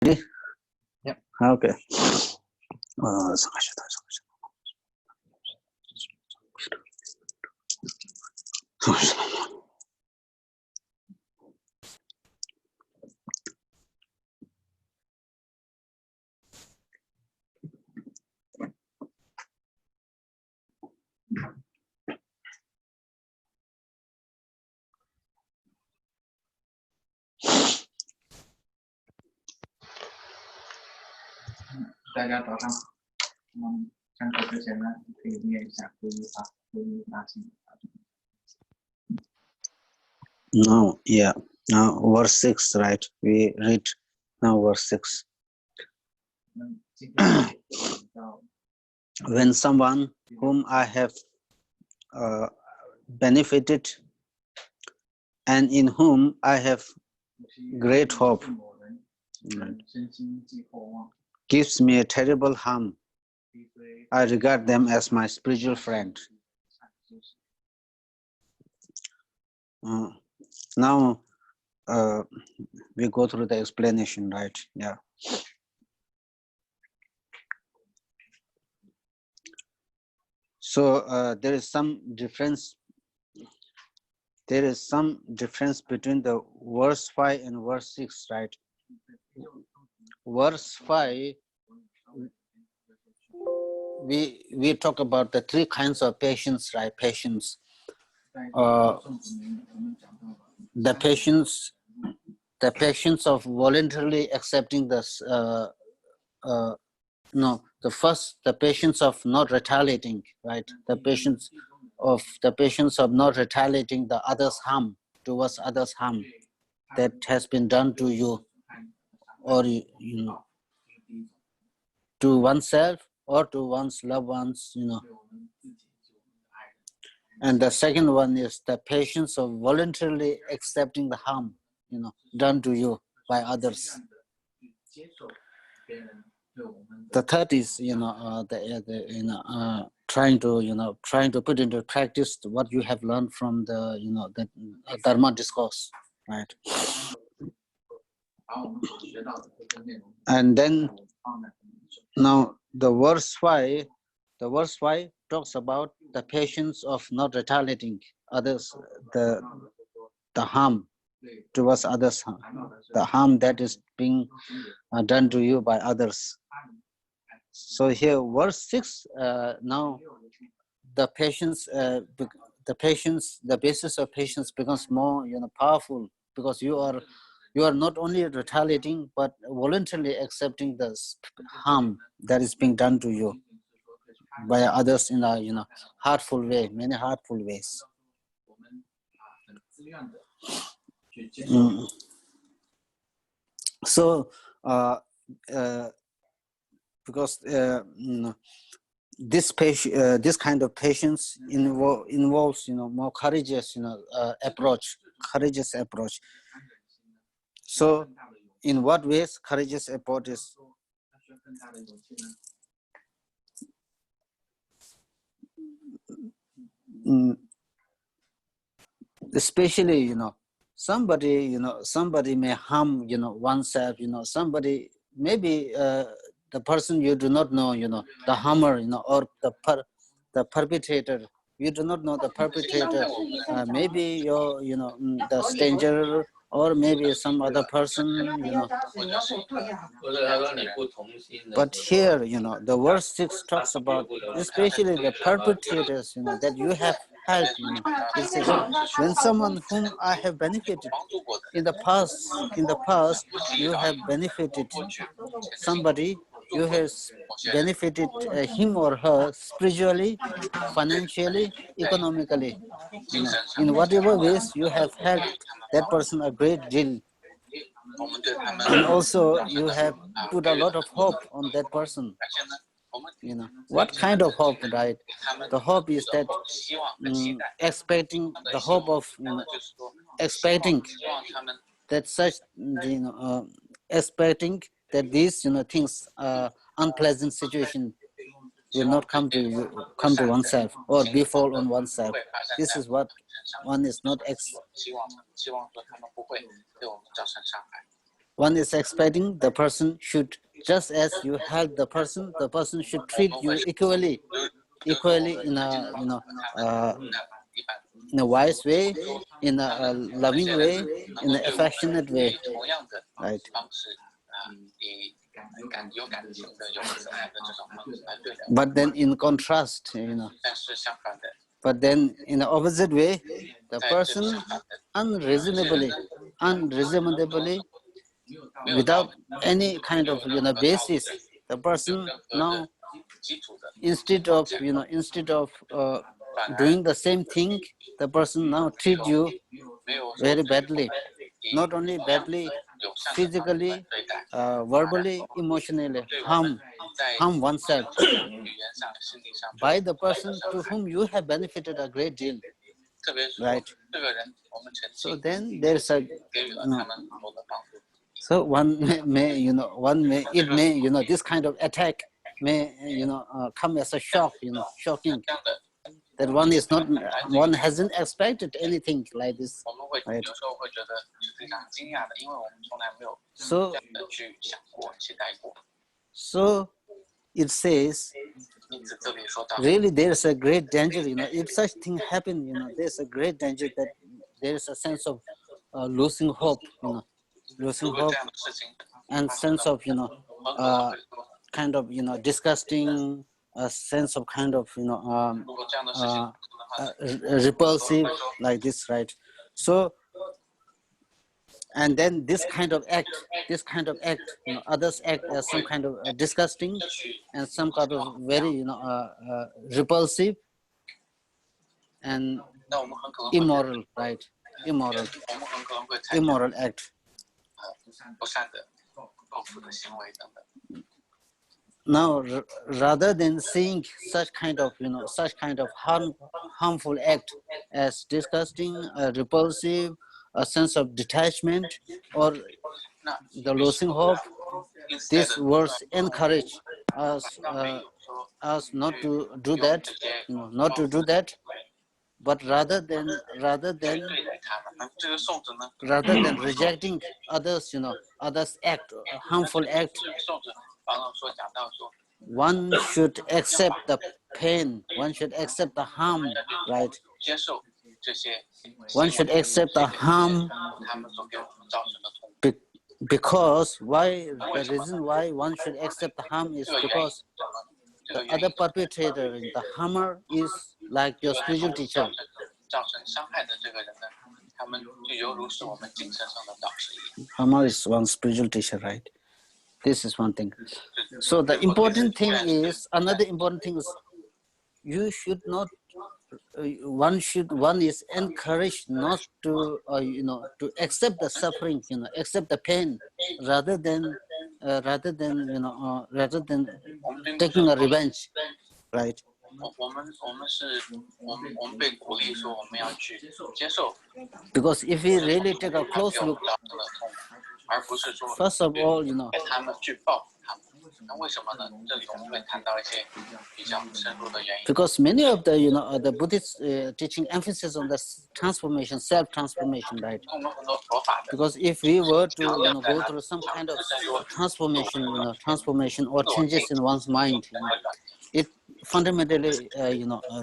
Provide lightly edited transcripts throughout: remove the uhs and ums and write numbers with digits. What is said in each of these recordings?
Ready? Yep. Okay. No, yeah. Now verse 6, right? We read now verse 6. When someone whom I have benefited and in whom I have great hope gives me a terrible harm, I regard them as my spiritual friend. Now we go through the explanation, right? Yeah. So there is some difference. There is some difference between the verse 5 and verse 6, right? Verse 5, we talk about the three kinds of patience, right? Patience. The patience of voluntarily accepting this. No, the patience of not retaliating, right? The patience of not retaliating the others' harm towards others' harm that has been done to you, or you know, to oneself or to one's loved ones, you know. And the second one is the patience of voluntarily accepting the harm, you know, done to you by others. The third is, you know, trying to put into practice what you have learned from the, you know, the Dharma discourse, right? And then now the verse 5 talks about the patience of not retaliating others, the harm towards others, the harm that is being done to you by others. So here verse 6, now the patience, the basis of patience becomes more, you know, powerful, because you are not only retaliating but voluntarily accepting the harm that is being done to you by others in a, you know, hurtful way, many hurtful ways. So because this kind of patience involves, you know, more courageous, you know, courageous approach. So in what ways courageous approach is? Especially, you know, somebody may harm, you know, oneself, you know, somebody, maybe the person you do not know, you know, the harmer, you know, or the perpetrator, you do not know the perpetrator, maybe your, you know, the stranger, or maybe some other person, you know. But here, you know, the verse 6 talks about especially the perpetrators, you know, that you have helped, you know. It says, when someone whom I have benefited in the past, you have benefited somebody, you have benefited him or her spiritually, financially, economically, you know, in whatever ways you have helped that person a great deal. And also you have put a lot of hope on that person, you know. What kind of hope, right? The hope is that expecting the hope of, you know, expecting that such, you know, expecting that these, you know, things, unpleasant situation will not come to oneself or befall on oneself. This is what one is not one is expecting the person should, just as you help the person should treat you equally in a in a wise way, in a loving way, in an affectionate way, right? But then in contrast, but then in the opposite way, the person unreasonably, without any kind of basis, the person now instead of doing the same thing, the person now treat you very badly. Not only badly, physically, verbally, emotionally, harm oneself by the person to whom you have benefited a great deal, right? So then there's a so one may it may this kind of attack may come as a shock, shocking, that one hasn't expected anything like this, right? So it says, really there's a great danger, if such thing happen, there's a great danger that there's a sense of losing hope, losing hope, and sense of kind of disgusting, a sense of kind of repulsive, like this, right? So, and then this kind of act, others act as some kind of disgusting and some kind of very repulsive and immoral, right? Immoral act. Now, rather than seeing such kind of harmful act as disgusting, repulsive, a sense of detachment, or the losing hope, this verse encourage us not to do that, but rather than rejecting others, others act, harmful act, one should accept the pain, one should accept the harm, right? One should accept the harm, because why? The reason why one should accept the harm is because the other perpetrator, the harmer, is like your spiritual teacher. Harmer is one spiritual teacher, right? This is one thing. So the important thing is, another important thing is, you should not, one is encouraged not to to accept the suffering, accept the pain, rather than taking a revenge, right? Because if we really take a close look, first of all, because many of the the Buddhist teaching emphasis on the transformation, self-transformation, right? Because if we were to go through some kind of transformation or changes in one's mind, it fundamentally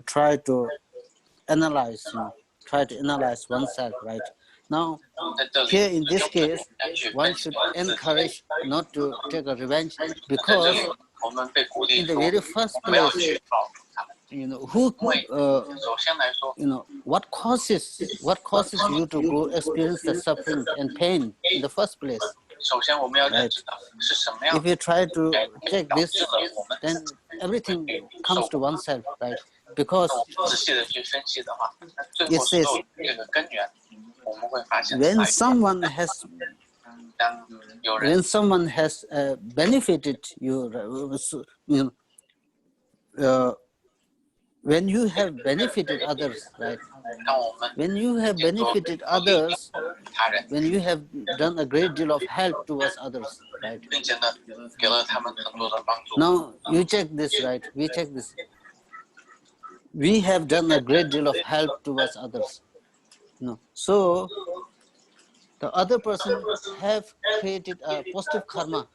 try to analyze oneself, right? Now, here in this case, one should encourage not to take a revenge, because in the very first place, what causes you to go experience the suffering and pain in the first place, right? If you try to check this, then everything comes to oneself, right? Because it says, when someone has benefited you, when you have benefited others, right? When you have benefited others, when you have done a great deal of help towards others, right? Now you check this, right? We check this. We have done a great deal of help towards others. So the other person have created a positive karma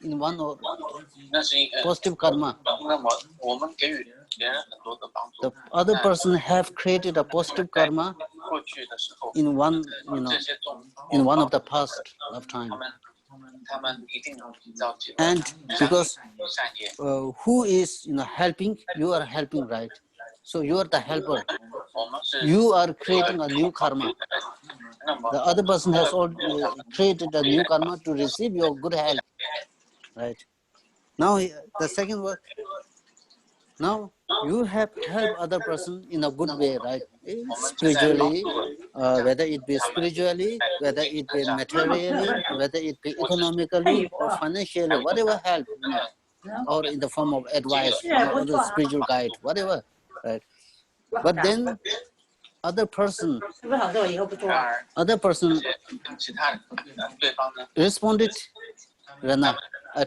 in one or positive karma. The other person have created a positive karma in one, in one of the past lifetime. And because who is helping, you are helping, right? So you are the helper. You are creating a new karma. The other person has already created a new karma to receive your good help, right? Now the second word. Now you have helped other person in a good way, right? Spiritually, whether it be spiritually, whether it be materially, whether it be economically or financially, whatever help, or in the form of advice, or the spiritual guide, whatever, right? But then other person responded,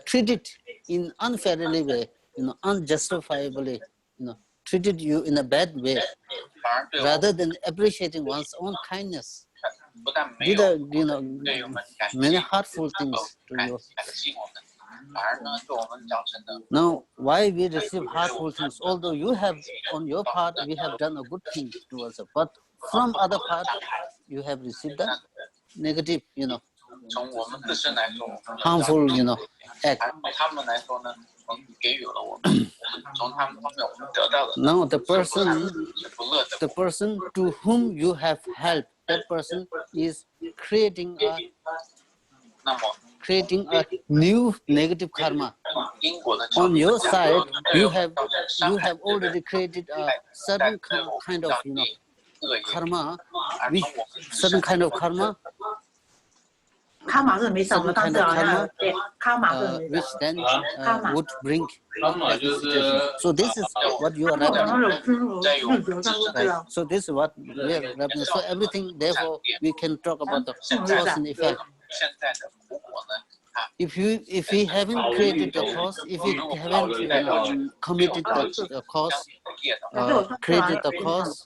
treated in unfairly way, unjustifiably, treated you in a bad way, rather than appreciating one's own kindness, did many hurtful things to you. Now, why we receive hurtful things? Although you have, on your part, we have done a good thing towards it, but from other part, you have received the negative, harmful, act. Now, the person to whom you have helped, that person is creating a new negative karma. On your side, you have already created a certain kind of karma, which certain kind of karma, which then would bring that situation. So this is what you are representing. Right. So this is what we are representing. So everything, therefore, we can talk about the cause and effect. If we haven't created the cause, if we haven't committed the cause, created the cause,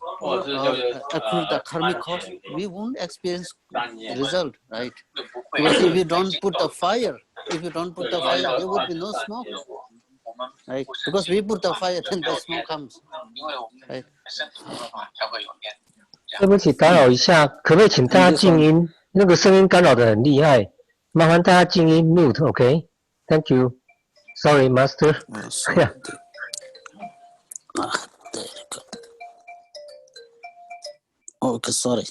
accrued the karmic cause, we won't experience the result, right? Because if you don't put the fire, there would be no smoke, right? Because we put the fire, then the smoke comes, right? 对不起，打扰一下，可不可以请大家静音？那个声音干扰的很厉害，麻烦大家静音 mute，OK？Thank you. Sorry, Master. There you go. Okay, sorry.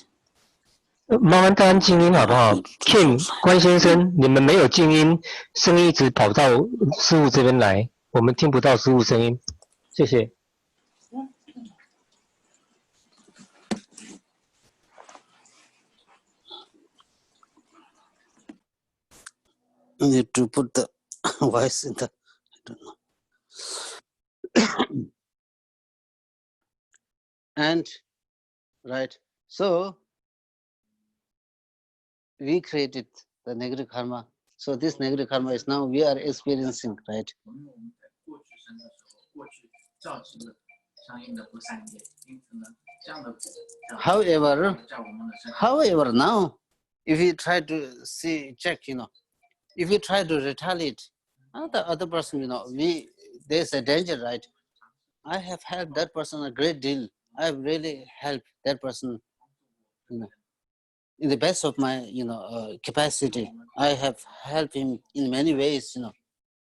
麻烦大家静音好不好 ？Kim 关先生，你们没有静音，声音一直跑到师傅这边来，我们听不到师傅声音，谢谢。You need to put the voice in the, I don't know. And, right, so we created the negative karma. So this negative karma is now we are experiencing, right? However, now, if you try to check, if you try to retaliate, the other person, there's a danger, right? I have helped that person a great deal. I've really helped that person, in the best of my, capacity. I have helped him in many ways,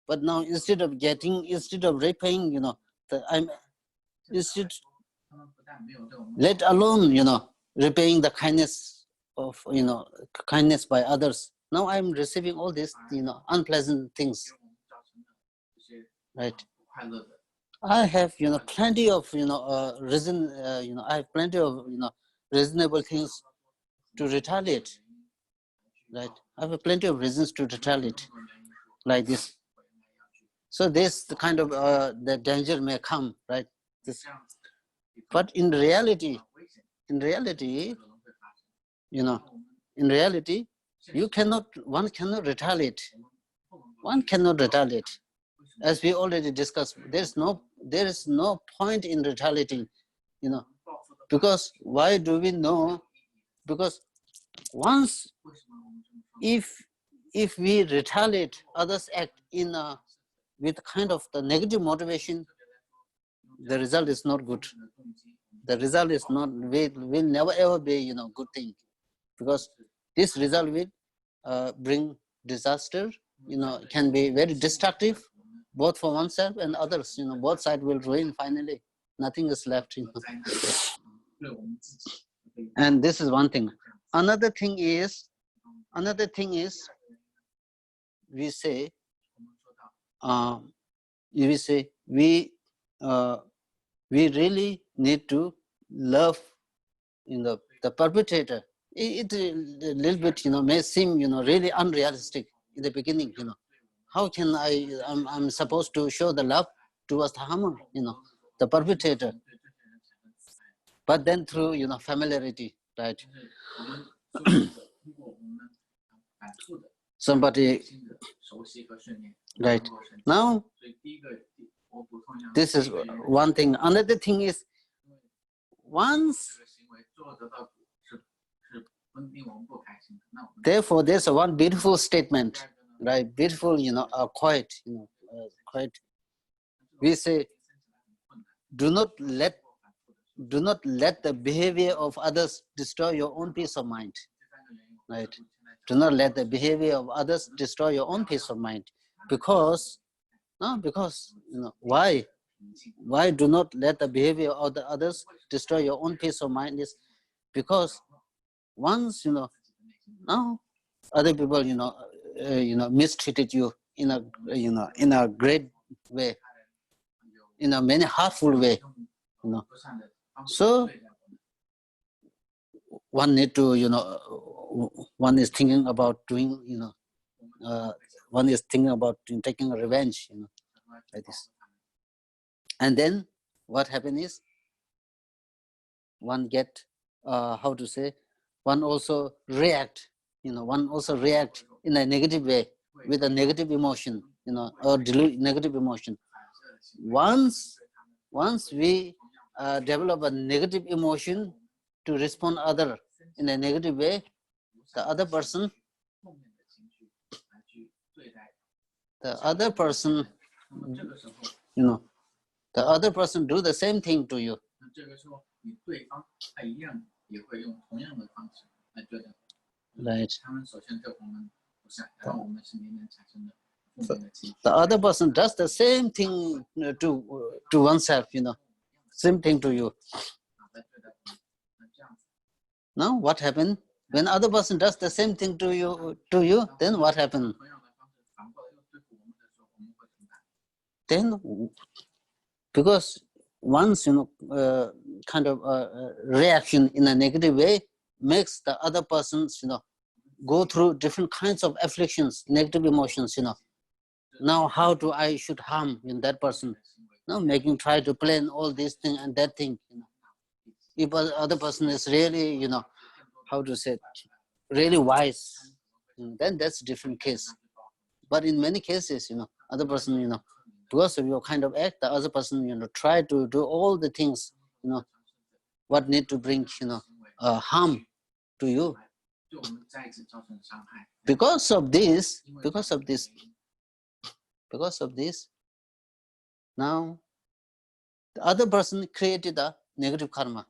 But now instead of repaying, let alone, repaying the kindness of, kindness by others. Now I'm receiving all these, unpleasant things, right? I have, plenty of, reason, I have plenty of, reasonable things to retaliate, right? I have plenty of reasons to retaliate like this. So this the kind of the danger may come, right? But in reality, one cannot retaliate. One cannot retaliate. As we already discussed, there is no point in retaliating, because why do we know? Because once if we retaliate, others act in with kind of the negative motivation, the result is not good. The result is not will never ever be good thing, because this result will bring disaster. Can be very destructive, both for oneself and others. Both sides will ruin finally. Nothing is left. And this is one thing. Another thing is we say we really need to love the perpetrator. It a little bit may seem really unrealistic in the beginning. How can I'm supposed to show the love towards the harmer, the perpetrator? But then through familiarity, right? Somebody, right? Now this is one thing. Another thing is, once therefore there's one beautiful statement, right? Beautiful, quote, quote. We say, do not let the behavior of others destroy your own peace of mind, right? Do not let the behavior of others destroy your own peace of mind, because why do not let the behavior of the others destroy your own peace of mind? Is because once now other people mistreated you in a great way, in a many hurtful way, so one need to one is thinking about doing one is thinking about taking a revenge, like this. And then what happens is one get how to say, one also react in a negative way, with a negative emotion, or negative emotion. Once we develop a negative emotion to respond other in a negative way, the other person do the same thing to you. Right. The other person does the same thing to oneself, same thing to you. Now what happened? When other person does the same thing to you, then what happened? Then, because once kind of reaction in a negative way makes the other persons go through different kinds of afflictions, negative emotions. Now how do I should harm that person? Try to plan all these things and that thing. If the other person is really how to say, really wise, then that's a different case. But in many cases, other person, because of your kind of act, the other person, try to do all the things, what need to bring, harm to you. Because of this, now the other person created a negative karma.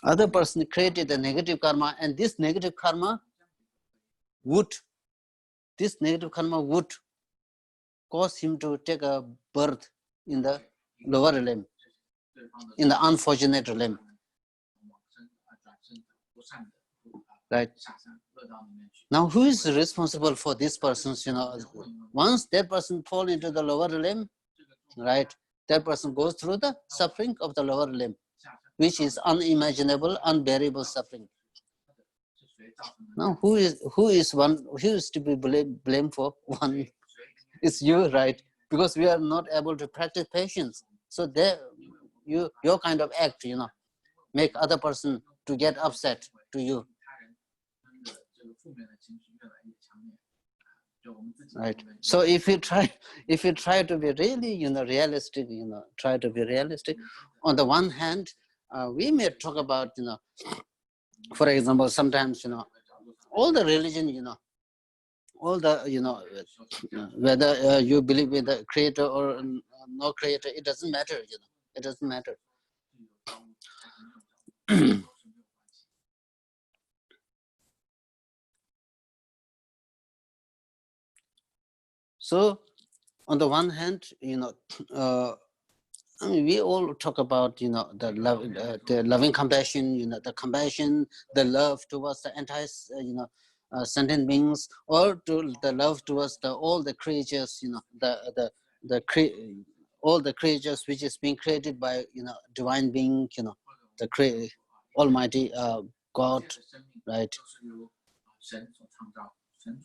Other person created a negative karma, and this negative karma would cause him to take a birth in the lower realm, in the unfortunate realm. Right. Now who is responsible for this person's, once that person fall into the lower realm, right, that person goes through the suffering of the lower realm, which is unimaginable, unbearable suffering. Now who is to be blamed for? One, it's you, right? Because we are not able to practice patience. So there, your kind of act, make other person to get upset to you. Right. So if you try to be really, realistic, try to be realistic. On the one hand, we may talk about, For example, sometimes, all the religion, all the, whether you believe in the creator or no creator, it doesn't matter, it doesn't matter. So on the one hand, I mean, we all talk about, the love, the loving compassion, the compassion, the love towards the entire, sentient beings, or to the love towards all the creatures, all the creatures which is being created by, divine being, the Almighty God, right?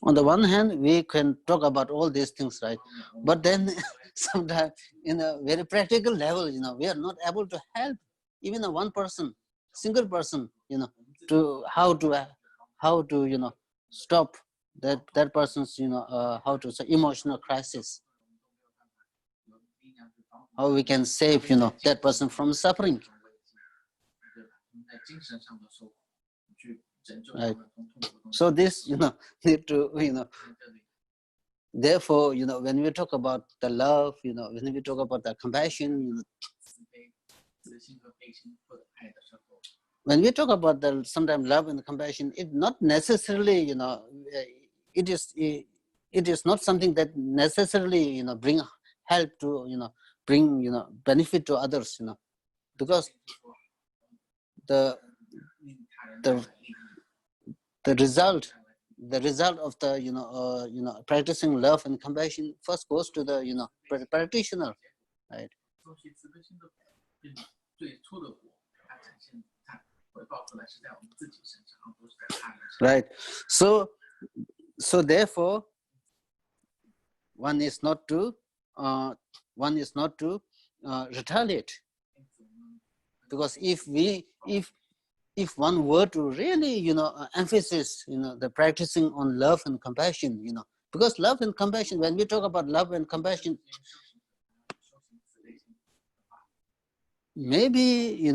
On the one hand, we can talk about all these things, right? But then sometimes in a very practical level, we are not able to help even a one person, single person, to how to stop that person's, how to say, emotional crisis. How we can save, that person from suffering. Right. So this, need to, therefore, when we talk about the love, when we talk about the compassion, when we talk about the sometimes love and compassion, it not necessarily, it is not something that necessarily, bring help to, bring, benefit to others, because the result of the practicing love and compassion first goes to the practitioner, right? Right. So therefore one is not to retaliate, because if one were to really emphasis the practicing on love and compassion, because love and compassion, when we talk about love and compassion, maybe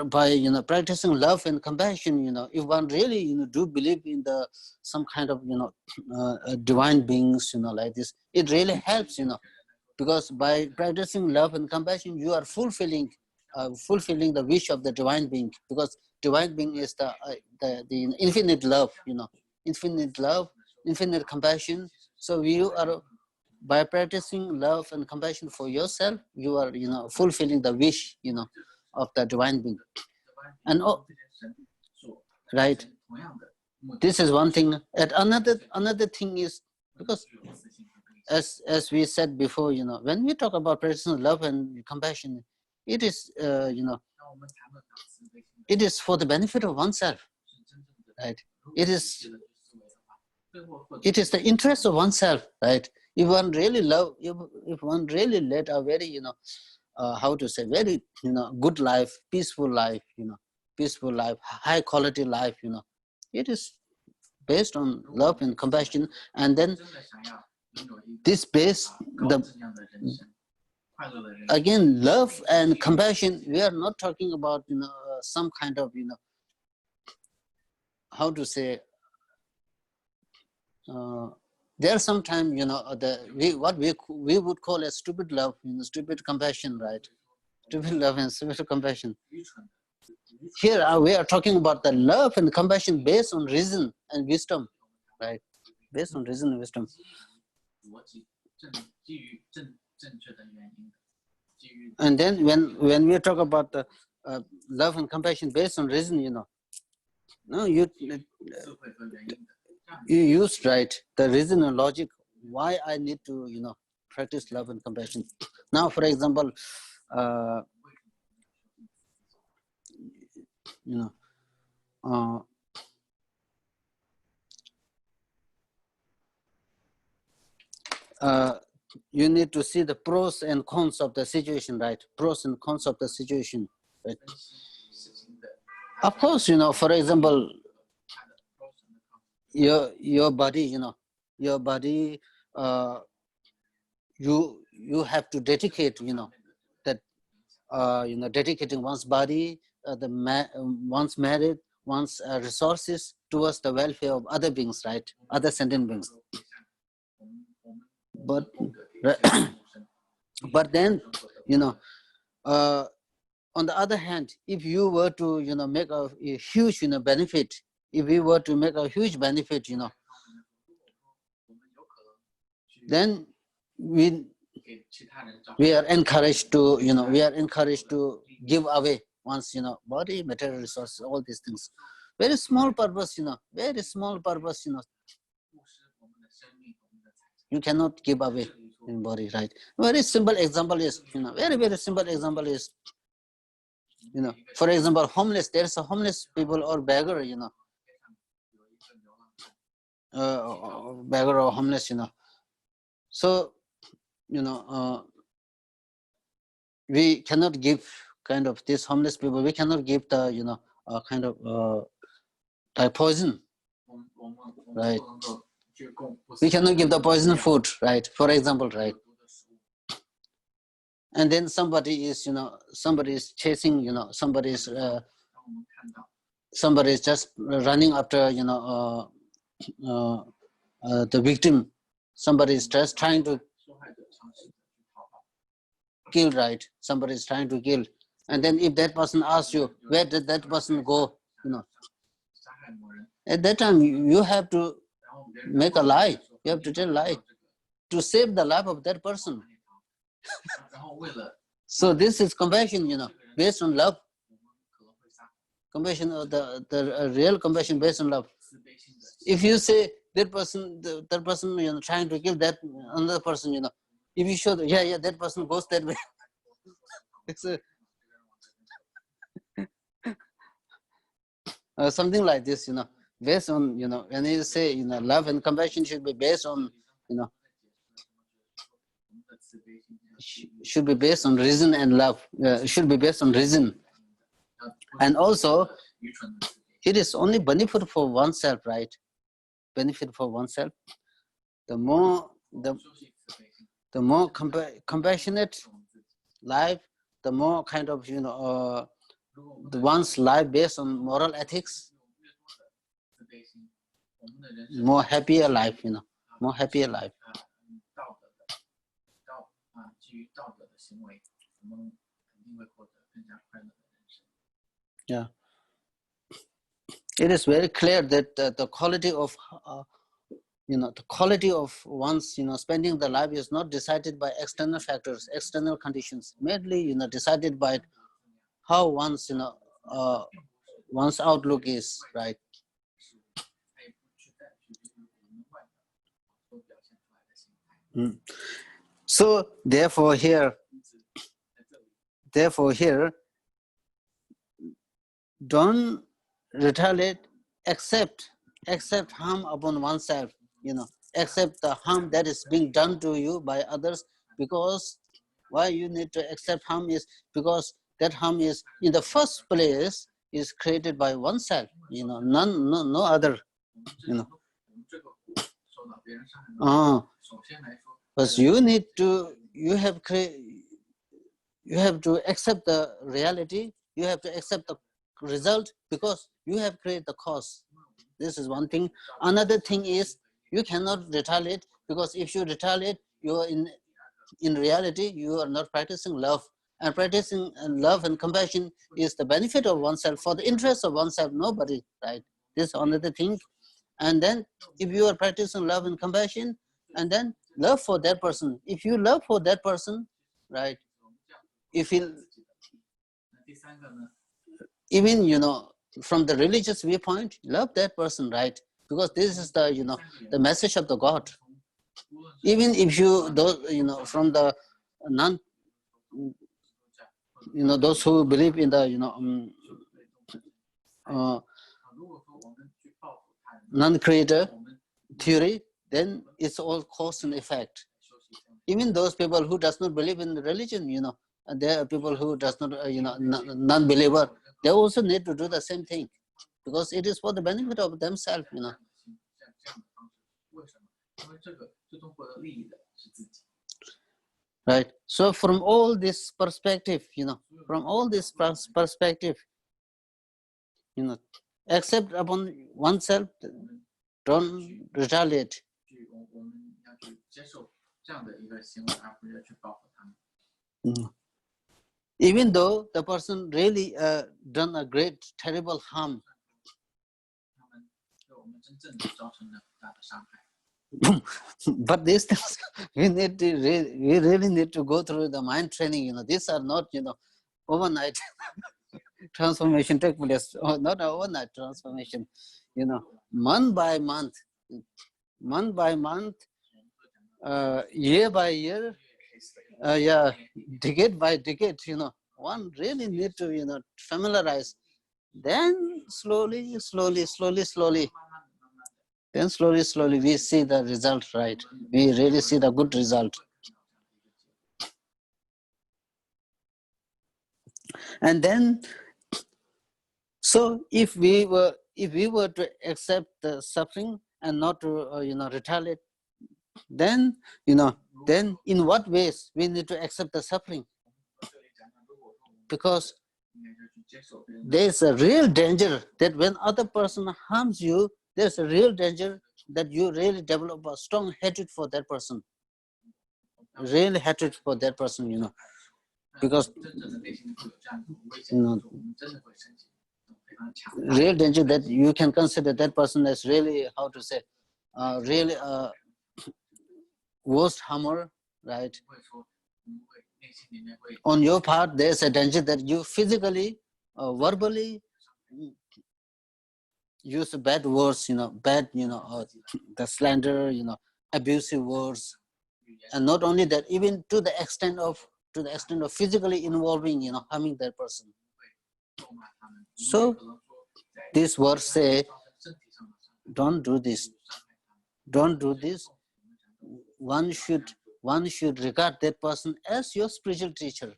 by practicing love and compassion, if one really do believe in the some kind of divine beings, like this, it really helps, because by practicing love and compassion, you are fulfilling the wish of the divine being, because divine being is the infinite love, infinite compassion. So you are, by practicing love and compassion for yourself, you are fulfilling the wish of the divine being. And right, this is one thing. And another thing is, because as we said before, when we talk about practicing love and compassion, it is it is for the benefit of oneself, right? It is the interest of oneself, right? If one really love, if one really led a very how to say, very good life, peaceful life, high quality life, it is based on love and compassion. And then this base, again, love and compassion, we are not talking about some kind of how to say, there are sometimes what we would call a stupid love, stupid compassion, right? Stupid love and stupid compassion. Here we are talking about the love and compassion based on reason and wisdom, right? Based on reason and wisdom. And then when we talk about the love and compassion based on reason, you used, right, the reason and logic why I need to practice love and compassion. Now, for example, you need to see the pros and cons of the situation, right? Pros and cons of the situation, right? Of course, for example, your body, your body, you have to dedicate, that dedicating one's body one's merit, one's resources towards the welfare of other beings, right? Other sentient beings. But but then, on the other hand, if you were to, make a huge, benefit, if we were to make a huge benefit, then we are encouraged to, give away one's, body, material resources, all these things. Very small purpose, very small purpose, you cannot give away in body, right? Very simple example is, very, very simple example is, for example, homeless, there's a homeless people or beggar, beggar or homeless, so, we cannot give kind of this homeless people, we cannot give the, kind of like poison, right? We cannot give the poison food, right? For example, right? And then somebody is, somebody is chasing, somebody is just running after, the victim. Somebody is just trying to kill, right? Somebody is trying to kill. And then if that person asks you, where did that person go? At that time, you have to make a lie. You have to tell a lie to save the life of that person. So this is compassion, based on love. Compassion, the real compassion based on love. If you say that person, trying to kill that another person, if you show, yeah, that person goes that way. It's something like this, based on, when you say, love and compassion should be based on, should be based on reason and love, should be based on reason. And also, it is only benefit for oneself, right? Benefit for oneself. The more compassionate life, the more kind of, the one's life based on moral ethics, more happier life, more happier life. Yeah. It is very clear that the quality of the quality of one's spending the life is not decided by external factors, external conditions, mainly decided by how one's one's outlook is, right? So therefore here don't retaliate, accept harm upon oneself, accept the harm that is being done to you by others, because why you need to accept harm is because that harm is in the first place is created by oneself, no other, but you have to accept the reality, you have to accept the result, because you have created the cause. This is one thing. Another thing is you cannot retaliate, because if you retaliate, you are in reality you are not practicing love, and practicing love and compassion is the benefit of oneself, for the interest of oneself, nobody, right? This is another thing. And then if you are practicing love and compassion, and then love for that person, if you love for that person, right, if you even from the religious viewpoint, love that person, right? Because this is the the message of the God. Even if you from the non those who believe in the non-creator theory, then it's all cause and effect. Even those people who does not believe in religion, there are people who does not non-believer, they also need to do the same thing, because it is for the benefit of themselves, right? So from all this perspective, from all this perspective, accept upon oneself, don't retaliate. Even though the person really done a great, terrible harm. But these things we really need to go through the mind training. These are not overnight transformation take place, or not overnight transformation. Month by month, year by year, decade by decade. One really need to familiarize. Then slowly, then slowly we see the result, right? We really see the good result. And then, so if we were to accept the suffering and not to retaliate, then then in what ways we need to accept the suffering? Because there's a real danger that when other person harms you, there's a real danger that you really develop a strong hatred for that person. Really hatred for that person, because real danger that you can consider that person as really, how to say, really worst harmer, right? On your part, there's a danger that you physically, verbally use bad words, bad, the slander, abusive words, and not only that, even to the extent of physically involving, harming that person. So this verse say, don't do this. Don't do this. One should regard that person as your spiritual teacher.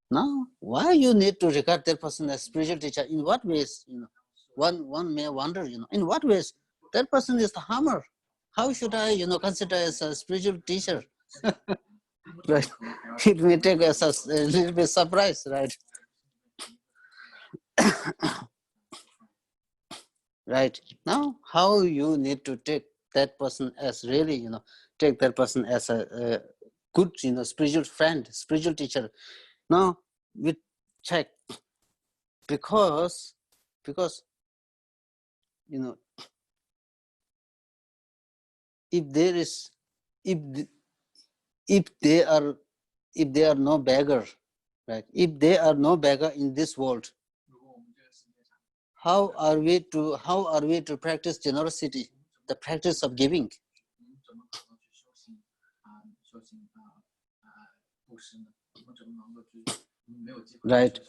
Now, why you need to regard that person as spiritual teacher? In what ways? One may wonder, in what ways that person is the harmer. How should I, consider as a spiritual teacher? Right? It may take us a little bit surprise, right? Right. Now, how you need to take that person as really, take that person as a good, spiritual friend, spiritual teacher. Now, we check because if there is, if they are no beggar, right? If they are no beggar in this world, how are we to practice generosity, the practice of giving? Right?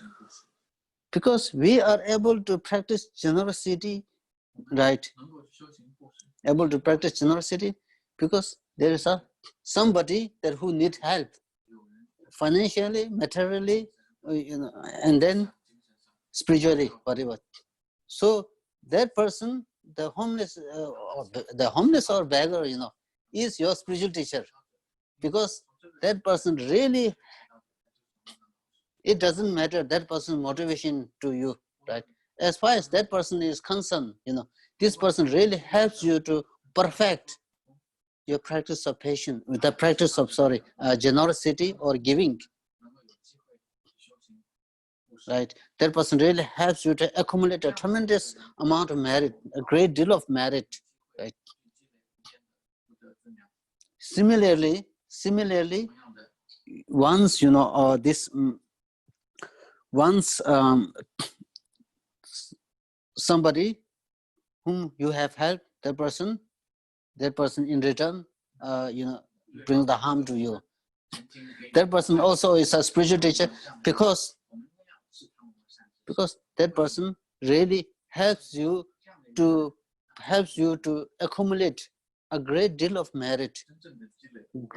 Because we are able to practice generosity, right? Able to practice generosity because there is somebody that who needs help financially, materially, and then spiritually, whatever. So that person, the homeless or beggar, is your spiritual teacher, because that person really, it doesn't matter that person's motivation to you, right? As far as that person is concerned, this person really helps you to perfect your practice of patience, with the practice of generosity or giving, right? That person really helps you to accumulate a tremendous amount of merit, a great deal of merit, right? Similarly, once once somebody whom you have helped, that person in return, brings the harm to you. That person also is a spiritual teacher because that person really helps you to accumulate a great deal of merit.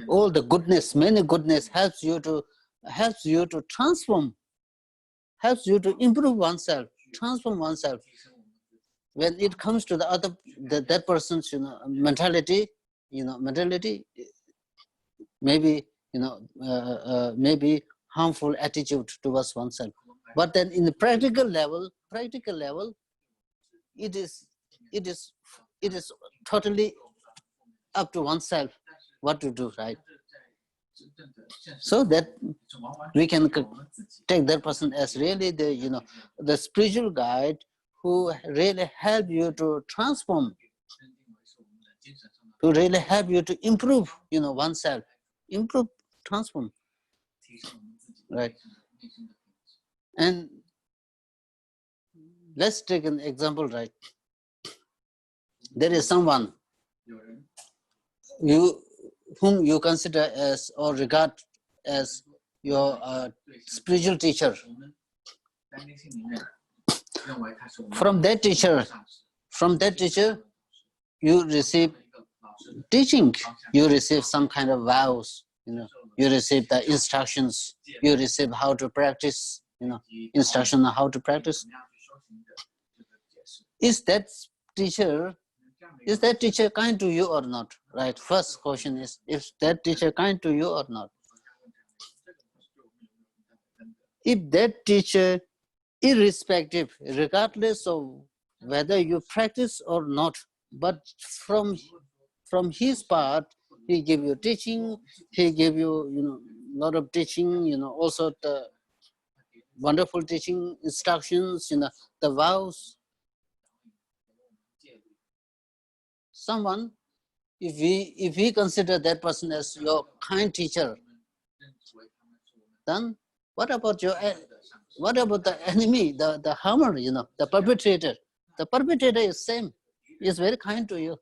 All the goodness, many goodness helps you to transform, helps you to improve oneself, transform oneself. When it comes to that person's mentality, maybe maybe harmful attitude towards oneself. But then in the practical level, it is totally up to oneself what to do, right? So that we can take that person as really the spiritual guide who really help you to transform, to really help you to improve, oneself, improve, transform, right? And let's take an example, right? There is someone whom you consider as or regard as your spiritual teacher. From that teacher, you receive teaching, you receive some kind of vows, you receive the instructions, you receive how to practice, instruction on how to practice. Is that teacher kind to you or not? Right. First question is, if that teacher kind to you or not? If that teacher, irrespective, regardless of whether you practice or not, but from his part, he give you teaching, he give you, lot of teaching, also the wonderful teaching instructions, the vows. Someone, if we consider that person as your kind teacher, then what about the enemy, the harmer, the perpetrator? The perpetrator is same, is very kind to you,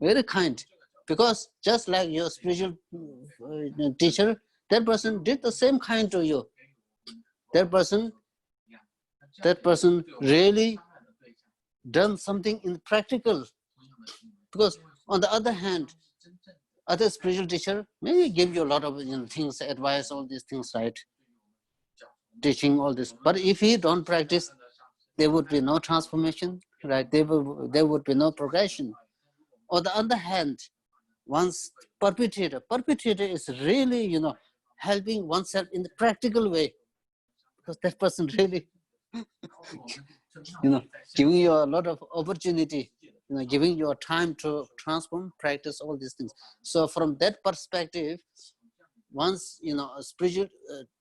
very kind, because just like your spiritual teacher, that person did the same kind to you. That person really done something in practical. Because on the other hand, other spiritual teacher may give you a lot of things, advice, all these things, right? Teaching all this. But if you don't practice, there would be no transformation, right? There would be no progression. On the other hand, one's perpetrator is really, helping oneself in the practical way, because that person really, giving you a lot of opportunity, giving you time to transform, practice all these things. So from that perspective, once, a spiritual,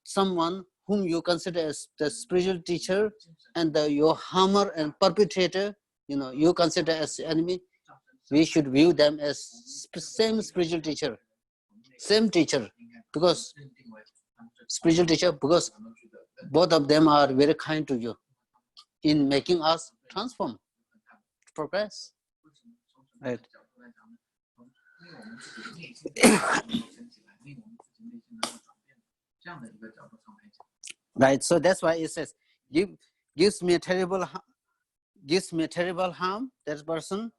someone whom you consider as the spiritual teacher and your harmer and perpetrator, you consider as enemy, we should view them as same spiritual teacher, same teacher, because spiritual teacher, because both of them are very kind to you in making us transform, progress, right? Right. So that's why it says, gives me a terrible harm. That person,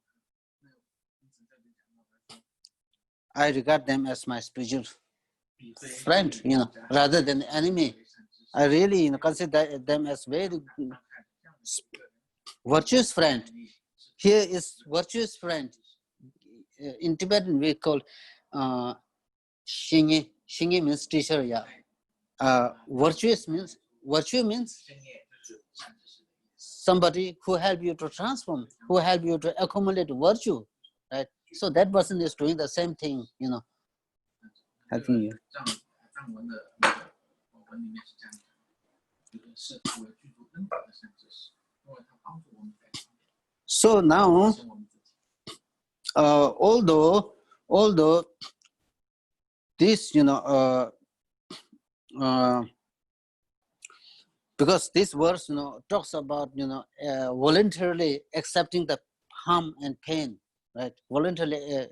I regard them as my spiritual friend, rather than enemy. I really, consider them as very virtuous friend. Here is virtuous friend. In Tibetan, we call Shingi. Shingi means teacher. Yeah. Virtue means somebody who help you to transform, who help you to accumulate virtue, right? So that person is doing the same thing, helping you. So now, although this, because this verse, talks about, voluntarily accepting the harm and pain, right? Voluntarily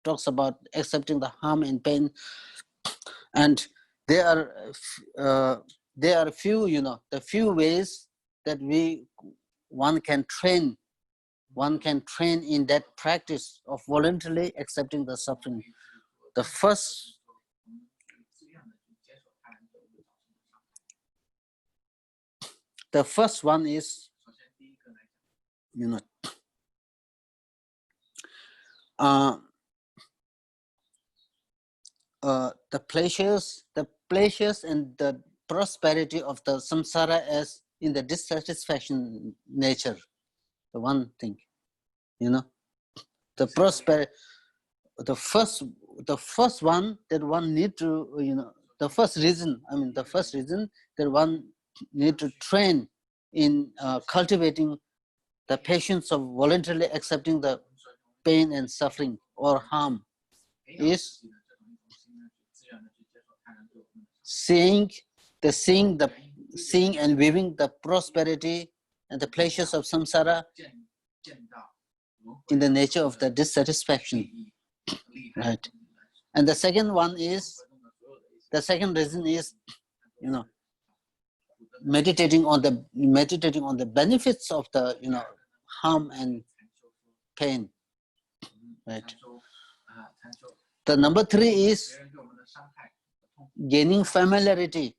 talks about accepting the harm and pain, and there are few, the few ways that one can train in that practice of voluntarily accepting the suffering. The first one is, the pleasures and the prosperity of the samsara as in the dissatisfaction nature. The one thing, the the first one that one need to, the first reason that one need to train in cultivating the patience of voluntarily accepting the pain and suffering or harm is seeing and viewing the prosperity and the pleasures of samsara in the nature of the dissatisfaction, right? And the second reason is, meditating on the benefits of the harm and pain, right? The number 3 is gaining familiarity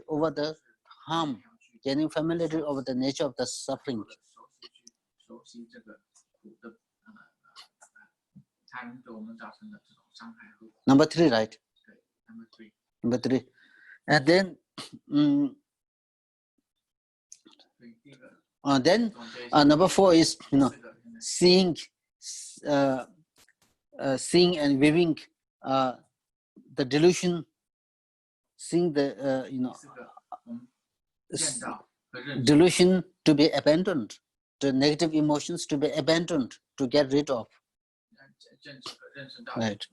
over the harm, gaining familiarity over the nature of the suffering. Number 3, right? Number 3. And then number 4 is seeing and viewing the delusion, seeing the delusion to be abandoned, the negative emotions to be abandoned, to get rid of, right?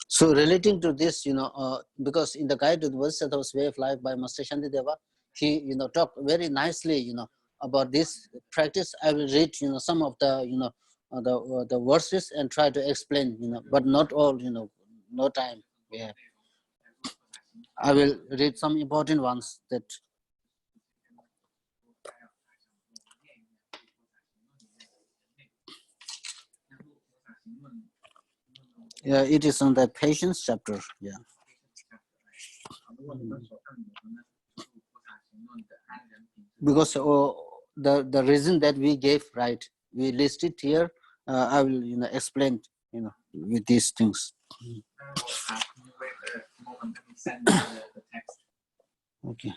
So relating to this, because in the Guide to the Bodhisattva's Way of Life by Master Shantideva, he talked very nicely about this practice. I will read some of the the verses and try to explain, but not all, no time we have. I will read some important ones that it is on the patience chapter. Yeah. Because the reason that we gave, right, we list it here. I will explain with these things. Okay.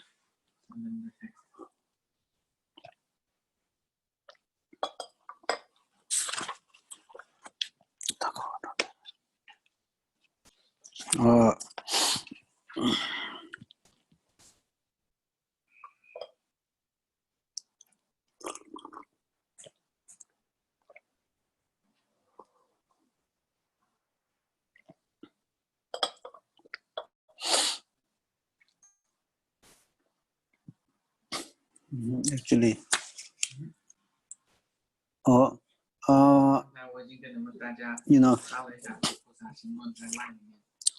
Actually,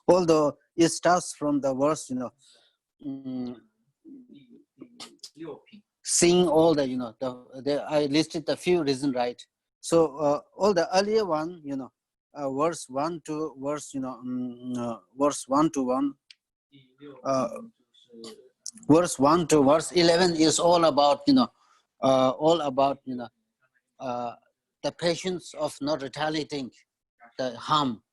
although it starts from the verse, seeing all the I listed a few reasons, right? So all the earlier one, verse 1 to verse, verse 1 to 1, verse 1 to verse 11 is all about, the patience of not retaliating the harm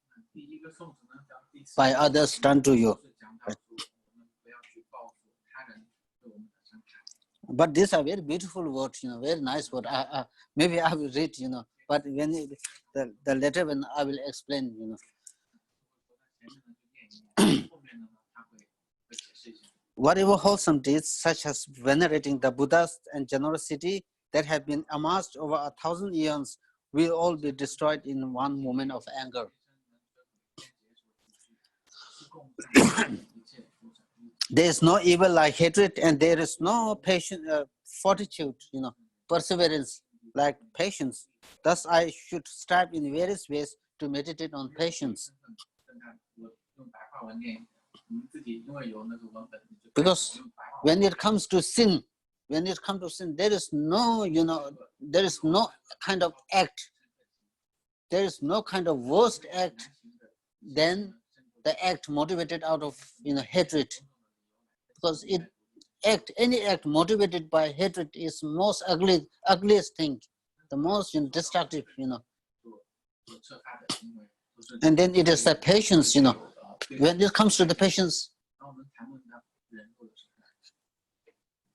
by others done to you. But these are very beautiful words, very nice words. Maybe I will read, but when the later when I will explain, whatever wholesome deeds, such as venerating the Buddhas and generosity that have been amassed over 1,000 eons, will all be destroyed in one moment of anger. There is no evil like hatred, and there is no patience, fortitude, perseverance like patience. Thus, I should strive in various ways to meditate on patience. Because when it comes to sin, there is no, there is no kind of act, there is no kind of worst act than the act motivated out of, hatred. because any act motivated by hatred is most ugliest thing, the most destructive, And then it is the patience, When it comes to the patience,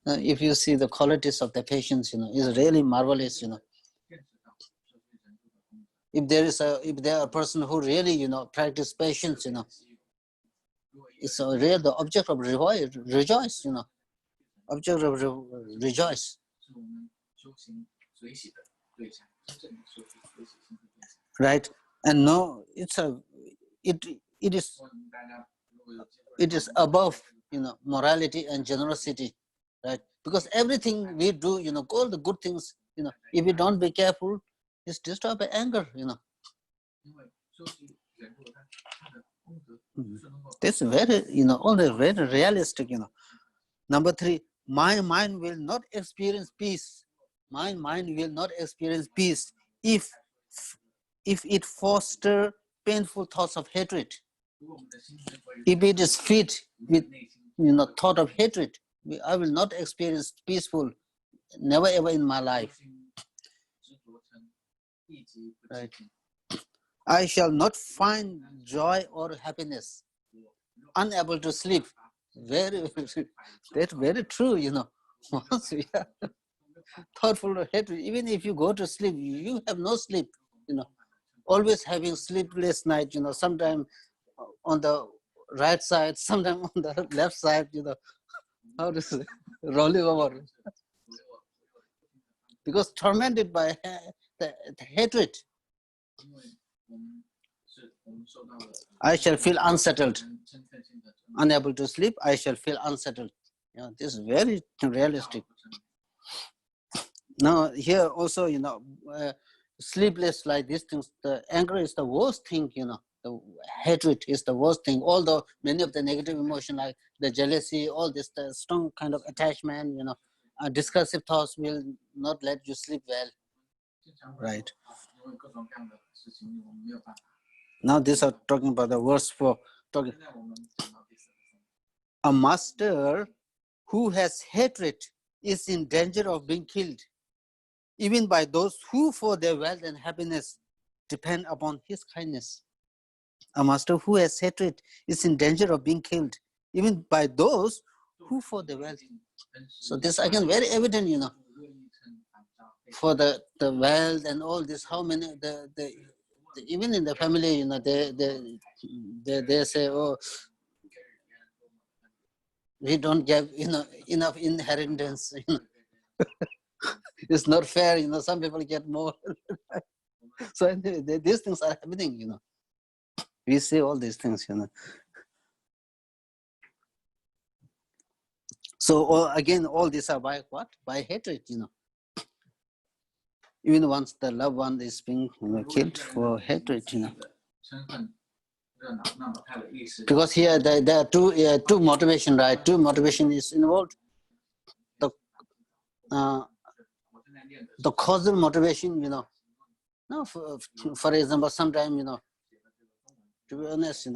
if you see the qualities of the patience, is really marvelous, If there is a person who really, practice patience, it's a real the object of rejoice, Object of rejoice. Right, and no, it is above, morality and generosity, right? Because everything we do, all the good things, if we don't be careful, it's disturbed by anger, This is very, only very realistic, Number 3, my mind will not experience peace. My mind will not experience peace if it fosters painful thoughts of hatred. If it is fed with, thought of hatred, I will not experience peaceful, never ever in my life. Right. I shall not find joy or happiness. Unable to sleep. That's very true, Once we are thoughtful of hatred, even if you go to sleep, you have no sleep, Always having sleepless night, sometimes on the right side, sometimes on the left side, how to say, rolling over. Because tormented by the hatred, I shall feel unsettled. Unable to sleep, I shall feel unsettled. This is very realistic. Now here also, sleepless like these things, the anger is the worst thing, the hatred is the worst thing. Although many of the negative emotion like the jealousy, all this, the strong kind of attachment, discursive thoughts will not let you sleep well. Right. Now these are talking about the worst for talking. A master who has hatred is in danger of being killed, even by those who for their wealth and happiness depend upon his kindness. A master who has hatred is in danger of being killed, even by those who for their wealth. So this again very evident, for the wealth and all this, how many, even in the family, they say, oh, we don't give, enough inheritance, It's not fair, some people get more. So these things are happening, We see all these things, So again, all these are by what? By hatred, Even once the loved one is being killed for hatred, Because here there are two motivation, right? Two motivation is involved. The causal motivation, no, for example, sometimes, to be honest,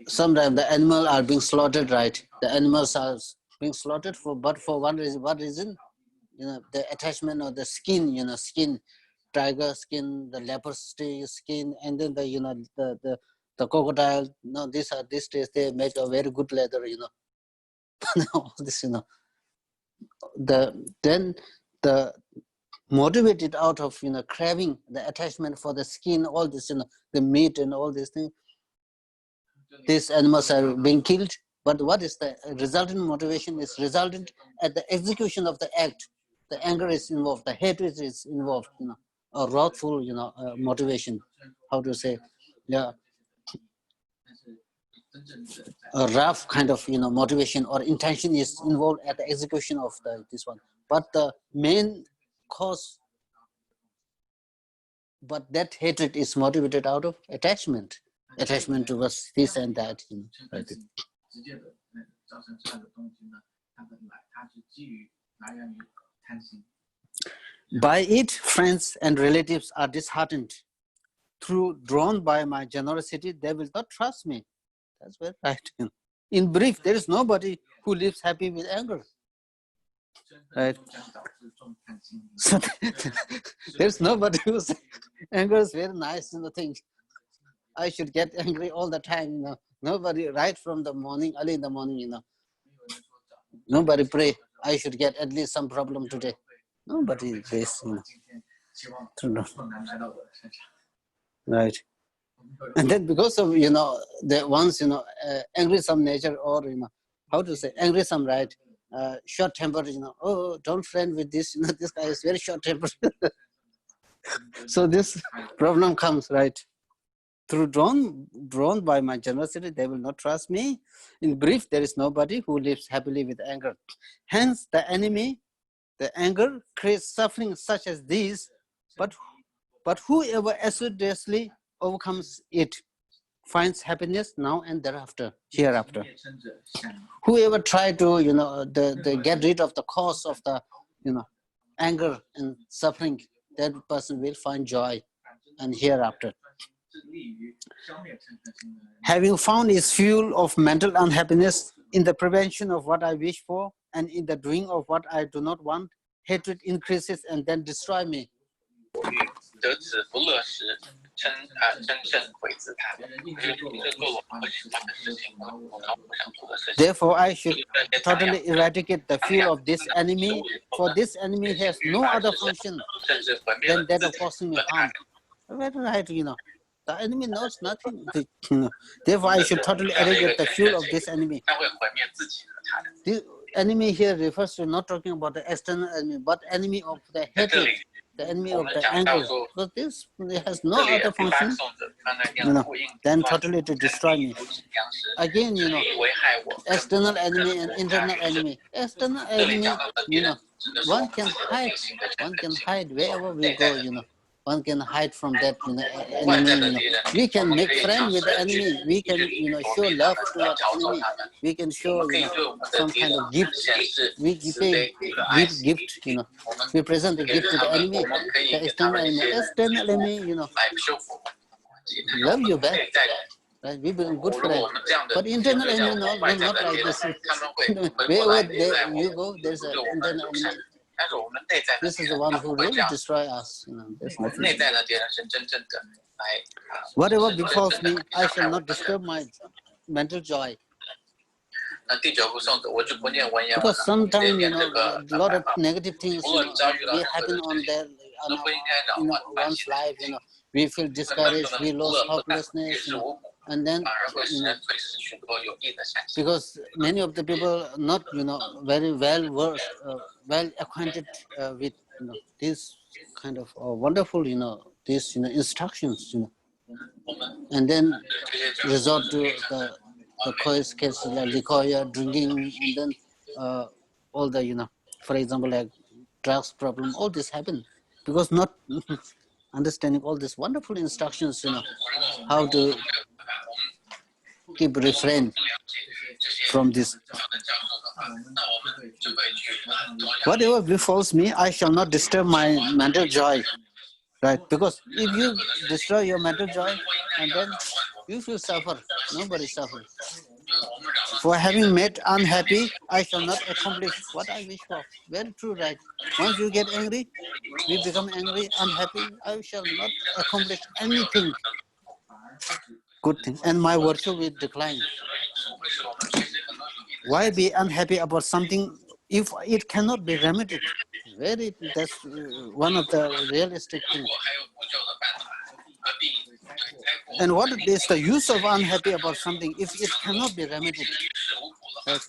sometimes the animals are being slaughtered, right? The animals are being slaughtered but for one reason. What reason? The attachment of the skin, skin, tiger skin, the leopard skin, and then the crocodile. No, these days they make a very good leather, All this, the motivated out of craving, the attachment for the skin, all this, the meat and all these things. These animals are being killed, but what is the resultant motivation? Is resultant at the execution of the act. The anger is involved, the hatred is involved, a wrathful, motivation. How to say, yeah, a rough kind of, motivation or intention is involved at the execution of this one. But the main cause, but that hatred is motivated out of attachment towards this and that, right? By it, friends and relatives are disheartened. Through drawn by my generosity, they will not trust me. That's very right. In brief, there is nobody who lives happy with anger. Right? So there's nobody who's anger is very nice thing. I should get angry all the time, Nobody, right from the morning, early in the morning, Nobody pray, I should get at least some problem today. Nobody prays, Right. And then because of, the ones, angry some nature or, how to say, angry some, right? Short tempered, oh, don't friend with this, this guy is very short tempered. So this problem comes, right? Through drawn by my generosity, they will not trust me. In brief, there is nobody who lives happily with anger. Hence, the anger creates suffering such as these, but whoever assiduously overcomes it finds happiness now and thereafter, hereafter. Whoever try to, the get rid of the cause of the, anger and suffering, that person will find joy and hereafter. Having found its fuel of mental unhappiness in the prevention of what I wish for and in the doing of what I do not want, hatred increases and then destroy me. Therefore, I should totally eradicate the fuel of this enemy, for this enemy has no other function than that of causing me harm. Very right, The enemy knows nothing. Therefore, I should totally eradicate the fuel of this enemy. The enemy here refers to not talking about the external enemy, but enemy of the hatred, the enemy of the anger. Because this has no other function, than totally to destroy me. Again, external enemy and internal enemy. External enemy, one can hide wherever we go, One can hide from that, enemy. We can make friends with the enemy. We can, show love to the enemy. We can show, some kind of gift. We give gift, We present the gift to the enemy. The external enemy. External enemy, love you back. Right? We become good friends. But internal enemy, no, not like this. Wherever you go, there's an internal enemy. This is the one who really destroys us. Whatever befalls me, I shall not disturb my mental joy. Because sometimes, a lot of negative things we happen on there, one's life. We feel discouraged, we lose hopelessness, and then, because many of the people are not, very well versed, well acquainted with, this kind of wonderful, these, instructions, and then resort to the cases like liquor, drinking, and then all the, for example, like drugs problem, all this happen because not understanding all these wonderful instructions, how to keep refrain from this. Whatever befalls me, I shall not disturb my mental joy, right? Because if you destroy your mental joy, and then you will suffer. Nobody suffers. For having made unhappy, I shall not accomplish what I wish for. Very true, right? Once you get angry, we become angry, unhappy. I shall not accomplish anything good thing, and my virtue will decline. Why be unhappy about something if it cannot be remedied? That's one of the realistic things. And what is the use of unhappy about something if it cannot be remedied? Right?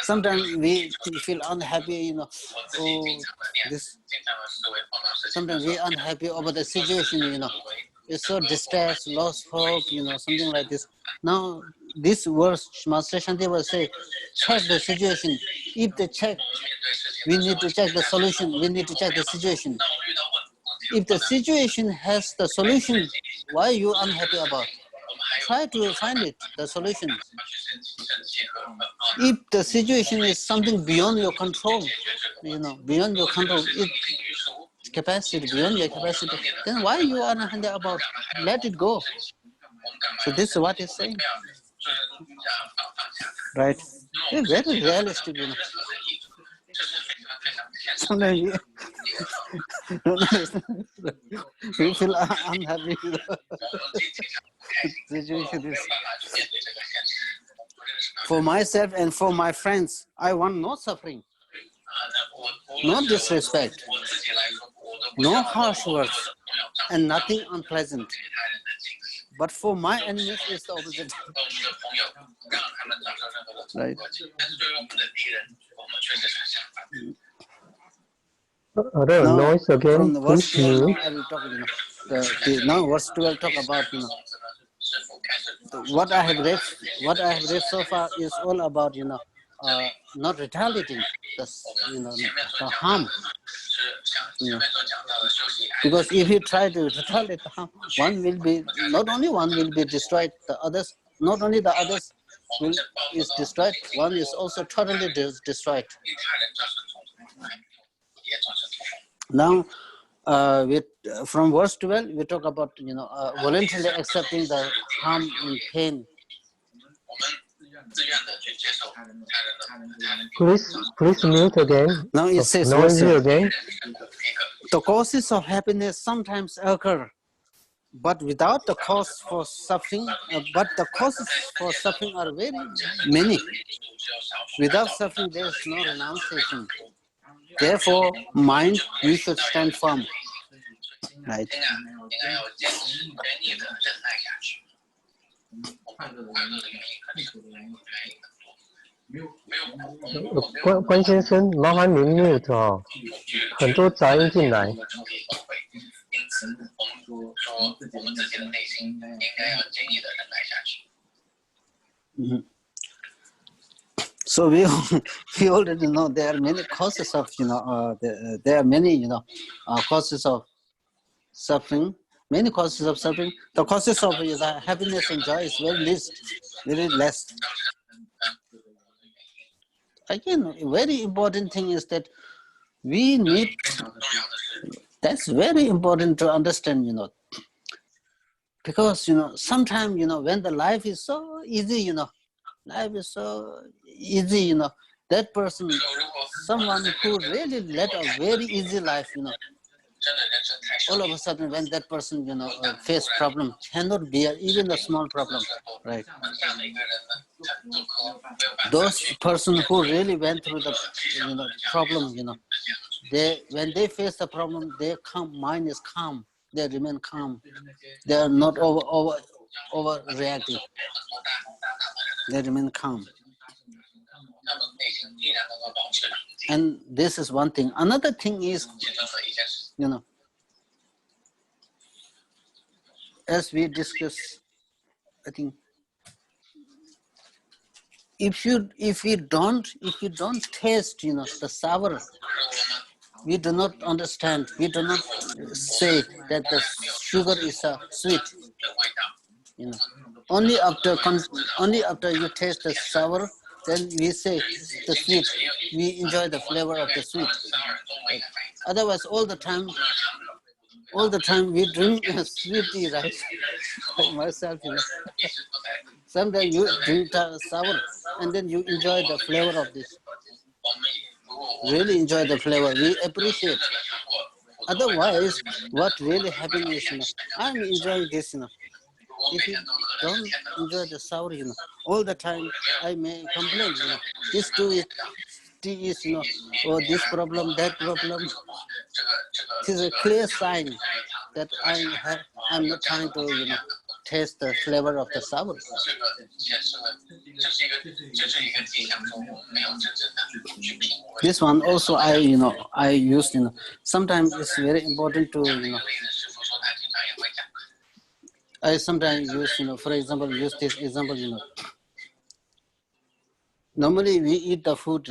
Sometimes we feel unhappy, sometimes we're unhappy over the situation, It's so distressed, lost hope, something like this. Now, this verse, Master Shanti will say, check the situation. If they check, we need to check the solution. We need to check the situation. If the situation has the solution, why are you unhappy about? Try to find it, the solution. If the situation is something beyond your control, beyond your control, capacity, beyond your capacity, then why you are unhappy about? Let it go. So this is what he's saying. right? They're very realistic, Sometimes we feel unhappy with the situation is. For myself and for my friends, I want no suffering, no disrespect, no harsh words, and nothing unpleasant. But for my enemies, it's the opposite. Right. Now, noise again, from the verse please 12, now mute. I will talk, now verse 12 talk about, what I have read so far is all about, not retaliating, the harm. Because if you try to retaliate the harm, not only one will be destroyed, the others, not only the others is destroyed, one is also totally destroyed. Now, from verse 12, we talk about, voluntarily accepting the harm and pain. Please mute again. Now it says, noisy again. The causes of happiness sometimes occur, but without the cause for suffering, but the causes for suffering are very many. Without suffering, there is no renunciation. Therefore, mind, you should stand firm. Right. 关先生，麻烦您 mute 哦，很多杂音进来。So we already know there are many causes of, there are many, causes of suffering. Many causes of suffering. The causes of happiness and joy is very less. Again, a very important thing is that we need, that's very important to understand, because, sometimes, when the life is so easy, life is so easy, that person, someone who really led a very easy life, all of a sudden when that person, face problem, cannot bear even a small problem, right? Those person who really went through the, problem, when they face the problem, their mind is calm. They remain calm. They are not overreacting. They remain calm. And this is one thing. Another thing is, as we discussed, I think, if you don't taste, the sour, we do not understand. We do not say that the sugar is sweet. Only after you taste the sour, then we say the sweet. We enjoy the flavor of the sweet. Right? Otherwise, all the time we drink sweet tea, right? Like myself, Sometimes you drink sour, and then you enjoy the flavor of this. Really enjoy the flavor. We appreciate. Otherwise, what really happens is, I'm enjoying this, If you don't enjoy the sour, all the time I may complain, this tea is, or this problem, that problem. It is a clear sign that I'm not trying to, taste the flavor of the sour. This one also I used, sometimes it's very important to, I sometimes use, for example, use this example, normally we eat the food,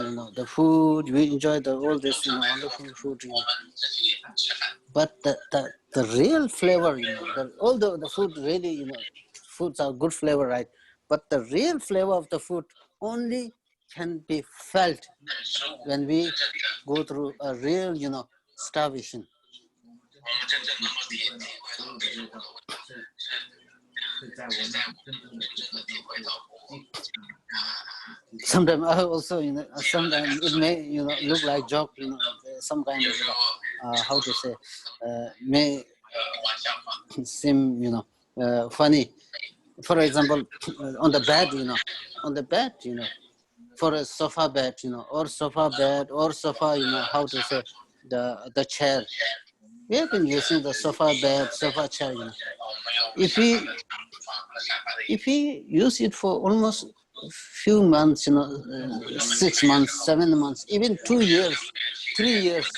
we enjoy all this, wonderful food, but the real flavor, although the food really, foods are good flavor, right? But the real flavor of the food only can be felt when we go through a real, starvation. Sometimes I also, sometimes it may, look like joke, some kind of, how to say, may seem, funny. For example, on the bed, for a sofa bed, or sofa bed, or sofa, how to say, the chair. We have been using the sofa bed, sofa chair. If we use it for almost a few months, 6 months, 7 months, even 2 years, 3 years,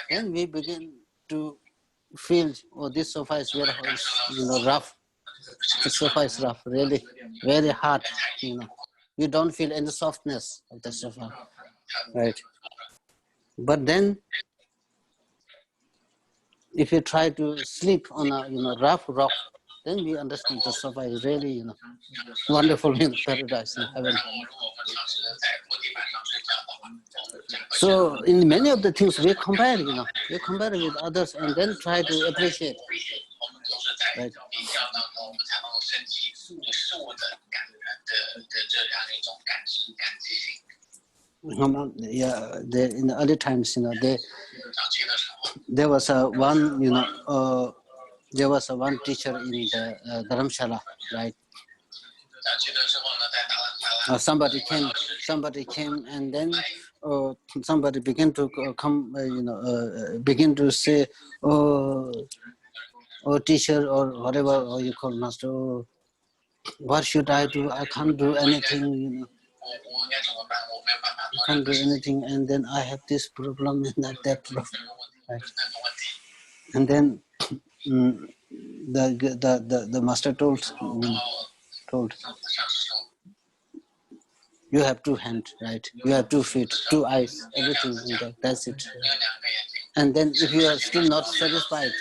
then we begin to feel, oh, this sofa is very, rough. The sofa is rough, really, very hard. You don't feel any softness of the sofa, right? But then, if you try to sleep on a rough rock, then we understand the sofa is really wonderful in paradise in heaven. So in many of the things we compare, we compare with others and then try to appreciate. Right? Yeah, in the early times, there was one, there was one teacher in the Dharamshala, right? Somebody came, and then somebody began to come, begin to say, oh, teacher, or whatever, or you call master, oh, what should I do? I can't do anything, I can't do anything, and then I have this problem and that problem, right? And then the master told, you have 2 hands, right? You have 2 feet, 2 eyes, everything, that's it. And then if you are still not satisfied,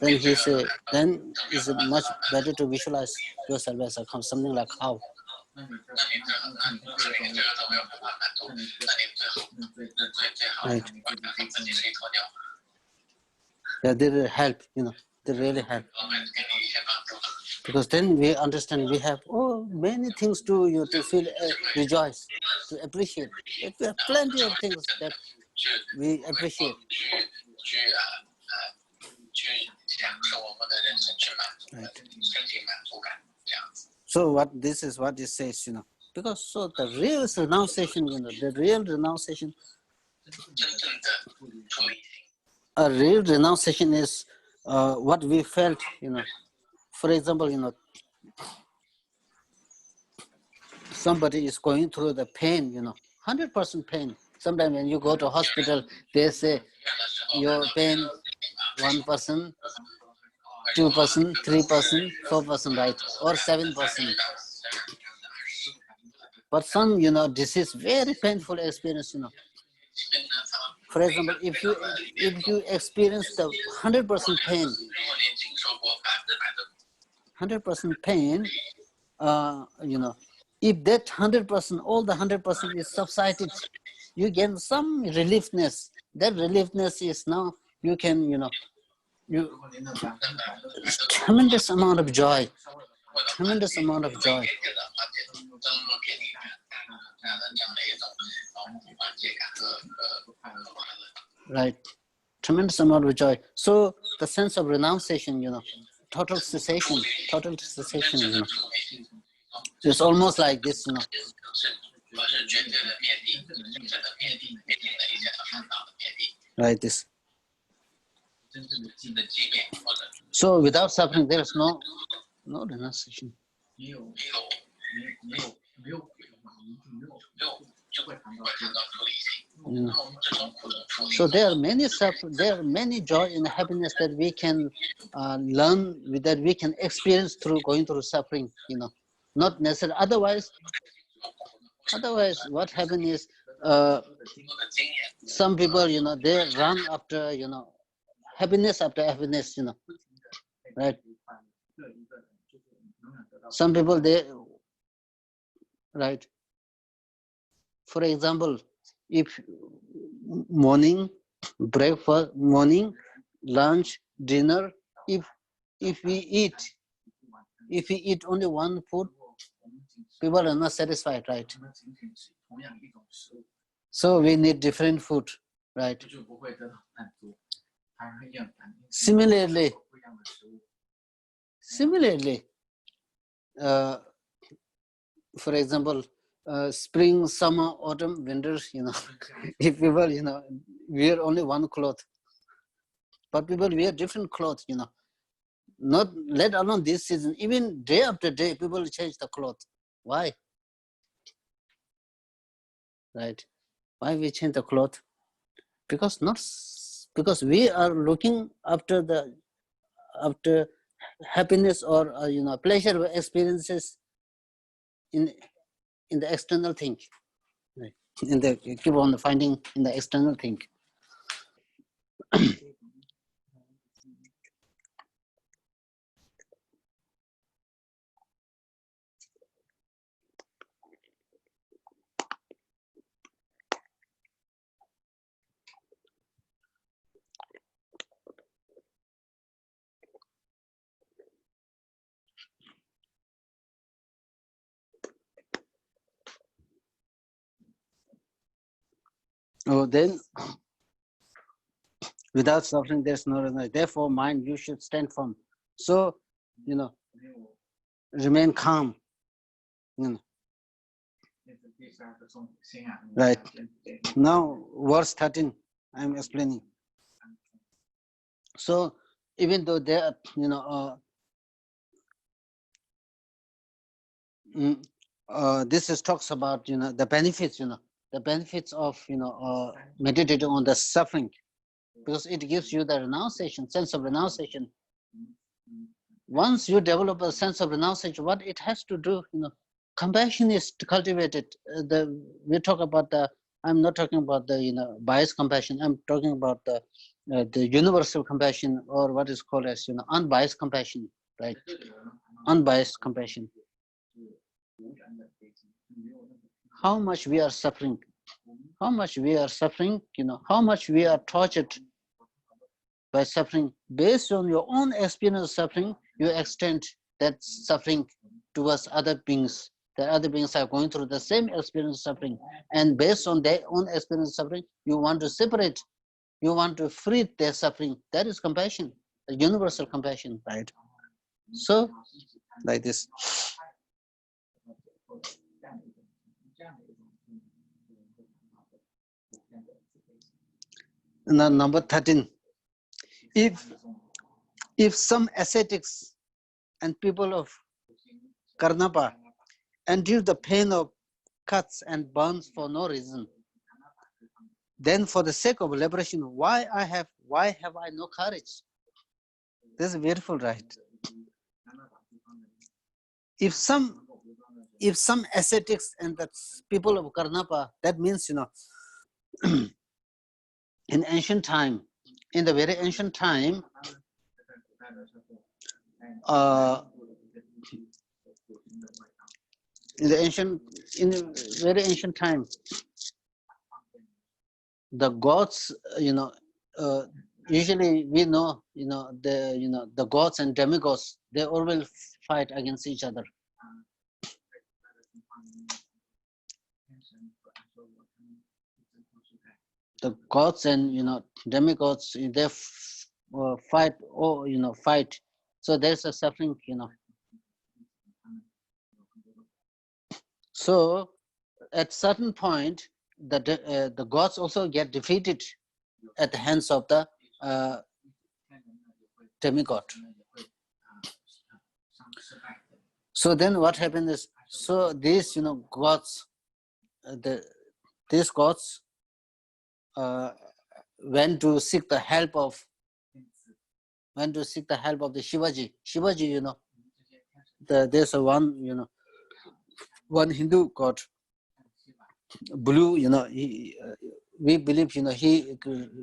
then he said, then it's much better to visualize yourself as something like cow. Right. Yeah, they really help, they really help. Because then we understand we have many things to feel, rejoice, to appreciate. We have plenty of things that we appreciate. Right. So what it says, because so the real renunciation, a real renunciation is what we felt, for example, somebody is going through the pain, 100% pain. Sometimes when you go to hospital, they say your pain 1%, 2%, 3%, 4%, right, or 7%. But some, disease, very painful experience, For example, if you experience the 100% pain, 100% pain, if that 100%, all the 100% is subsided, you get some reliefness. That reliefness is now you can, tremendous amount of joy, tremendous amount of joy. Right, tremendous amount of joy. So the sense of renunciation, total cessation, it's almost like this, Right, this. So without suffering, there is no renunciation. So there are many joy and happiness that we can learn, that we can experience through going through suffering, not necessarily. Otherwise, what happens is some people, they run after, happiness after happiness, right? Some people, right? For example, if morning, breakfast, morning, lunch, dinner, if we eat If we eat only one food, people are not satisfied, right? So we need different food, right? Similarly, for example, spring, summer, autumn, winter, if people, wear only one cloth, but people wear different clothes, not let alone this season, even day after day, people change the cloth. Why? Right? Why we change the cloth? Because we are looking after happiness or pleasure experiences in the external thing, right? In the keep on finding in the external thing. Oh, then without suffering, there's no reason. Therefore, mind, you should stand firm. So, remain calm. Right. Now, verse 13, I'm explaining. So, even though there, this is talks about, the benefits, the benefits of, meditating on the suffering, because it gives you the renunciation, sense of renunciation. Once you develop a sense of renunciation, what it has to do, compassion is cultivated. We talk about I'm not talking about the biased compassion. I'm talking about the universal compassion, or what is called as unbiased compassion, right? Unbiased compassion. How much we are suffering, how much we are suffering, how much we are tortured by suffering. Based on your own experience of suffering, you extend that suffering towards other beings. The other beings are going through the same experience of suffering, and based on their own experience of suffering, you want to separate, you want to free their suffering. That is compassion, a universal compassion, right? So, like this. Now, number 13. If some ascetics and people of Karnapa endure the pain of cuts and burns for no reason, then for the sake of liberation, why have I no courage? This is beautiful, right? If some ascetics and the people of Karnapa, that means in ancient time, in the very ancient time, in very ancient time, the gods, usually we know, the gods and demigods, they always fight against each other. The gods and demigods, they fight, fight. So there's a suffering, So at certain point, the gods also get defeated at the hands of the demigod. So then what happens is, so these gods, these gods went to seek the help of the Shivaji. Shivaji, there's a one Hindu god, blue, we believe, he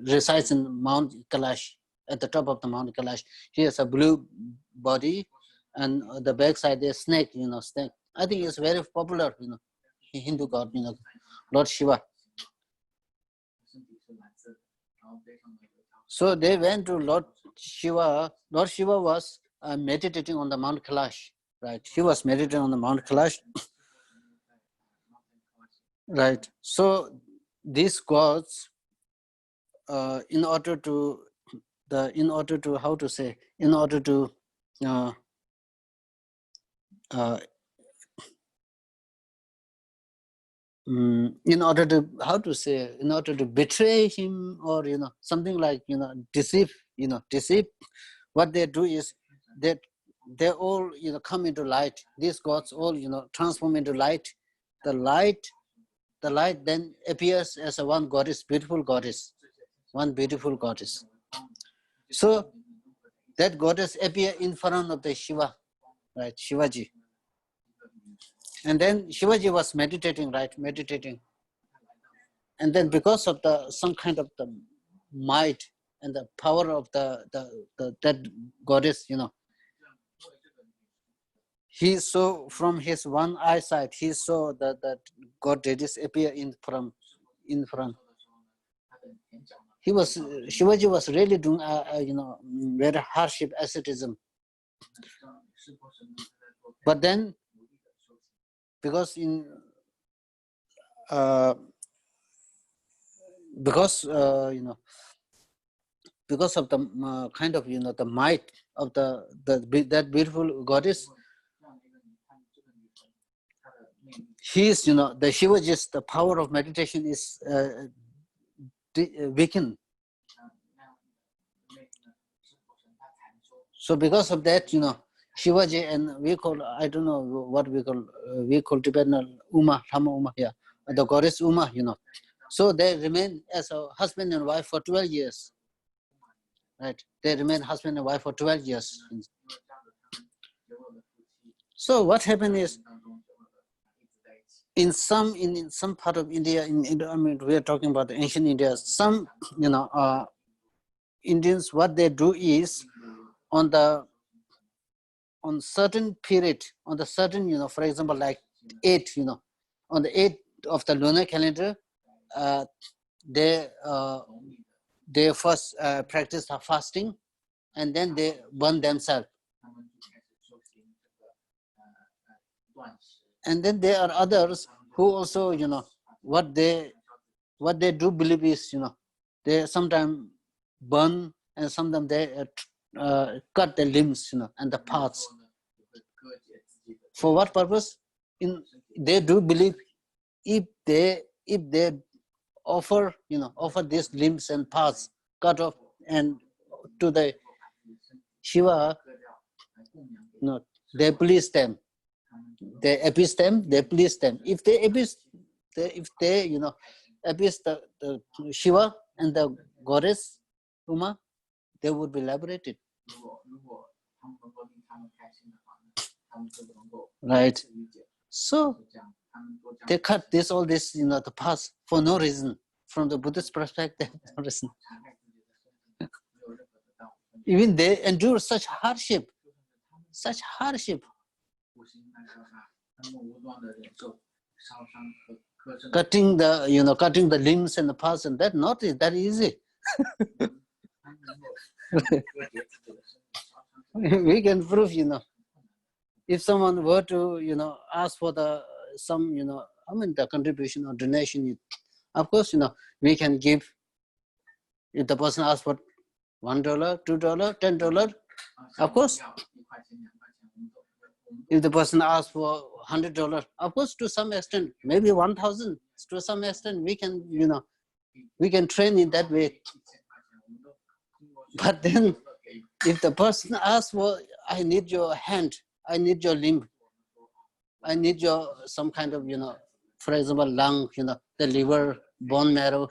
resides in Mount Kailash, at the top of the Mount Kailash. He has a blue body, and the backside there's snake, snake. I think it's very popular, Hindu god, Lord Shiva. So they went to Lord Shiva. Lord Shiva was meditating on the Mount Kailash. right? He was meditating on the Mount Kailash, right? So these gods, in order to how to say, in order to uh, uh, in order to how to say, in order to betray him, or something like deceive, deceive, what they do is that they all come into light. These gods all transform into light. The light then appears as a one goddess, beautiful goddess, one beautiful goddess. So that goddess appear in front of the Shiva, right, Shivaji. And then Shivaji was meditating, right, meditating. And then because of some kind of the might and the power of that goddess, he saw from his one eyesight, he saw that goddess appear in front. Shivaji was really doing very hardship asceticism. But then because because of the kind of the might of that beautiful goddess, he's the Shivaji's, the power of meditation is weakened. So because of that, Shivaji, and we call, I don't know what we call Tibetan Uma, Rama Uma, yeah, the goddess Uma, So they remain as a husband and wife for 12 years. Right? They remain husband and wife for 12 years. So what happened is, in some part of India, I mean, we are talking about the ancient India, some Indians, what they do is, on certain period, on the certain, for example, like 8, on the 8th of the lunar calendar, they first practice fasting, and then they burn themselves. And then there are others who also, what they do believe is, they sometimes burn, and sometimes they cut the limbs, and the parts. For what purpose? They do believe, if they offer these limbs and parts cut off and to the Shiva, they please them. They appease them, they please them. If they appease appease the Shiva and the goddess Uma, they would be liberated. Right. So they cut all this, the past for no reason. From the Buddhist perspective, no reason. Even they endure such hardship. Cutting the limbs and the parts, and that not that easy. We can prove, if someone were to, ask for some, the contribution or donation, of course, we can give. If the person asks for $1, $2, $10, of course. If the person asks for $100, of course, to some extent, maybe 1,000, to some extent, we can, we can train in that way. But then, if the person asks for, I need your hand, I need your limb, I need your some kind of, for example, lung, the liver, bone marrow,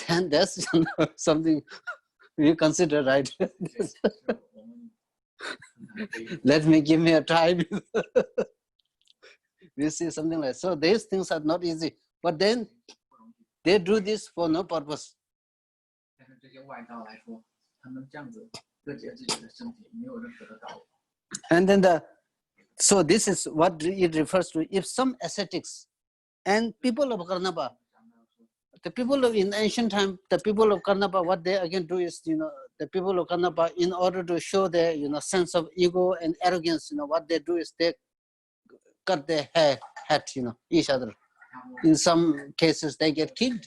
then that's something we consider, right? Give me a time. We see something like so. These things are not easy, but then they do this for no purpose. And then so this is what it refers to. If some ascetics and people of Karnapa, the people in ancient time, the people of Karnapa, what they again do is, the people of Kannapa, in order to show their, sense of ego and arrogance, what they do is they cut their head, each other. In some cases, they get killed.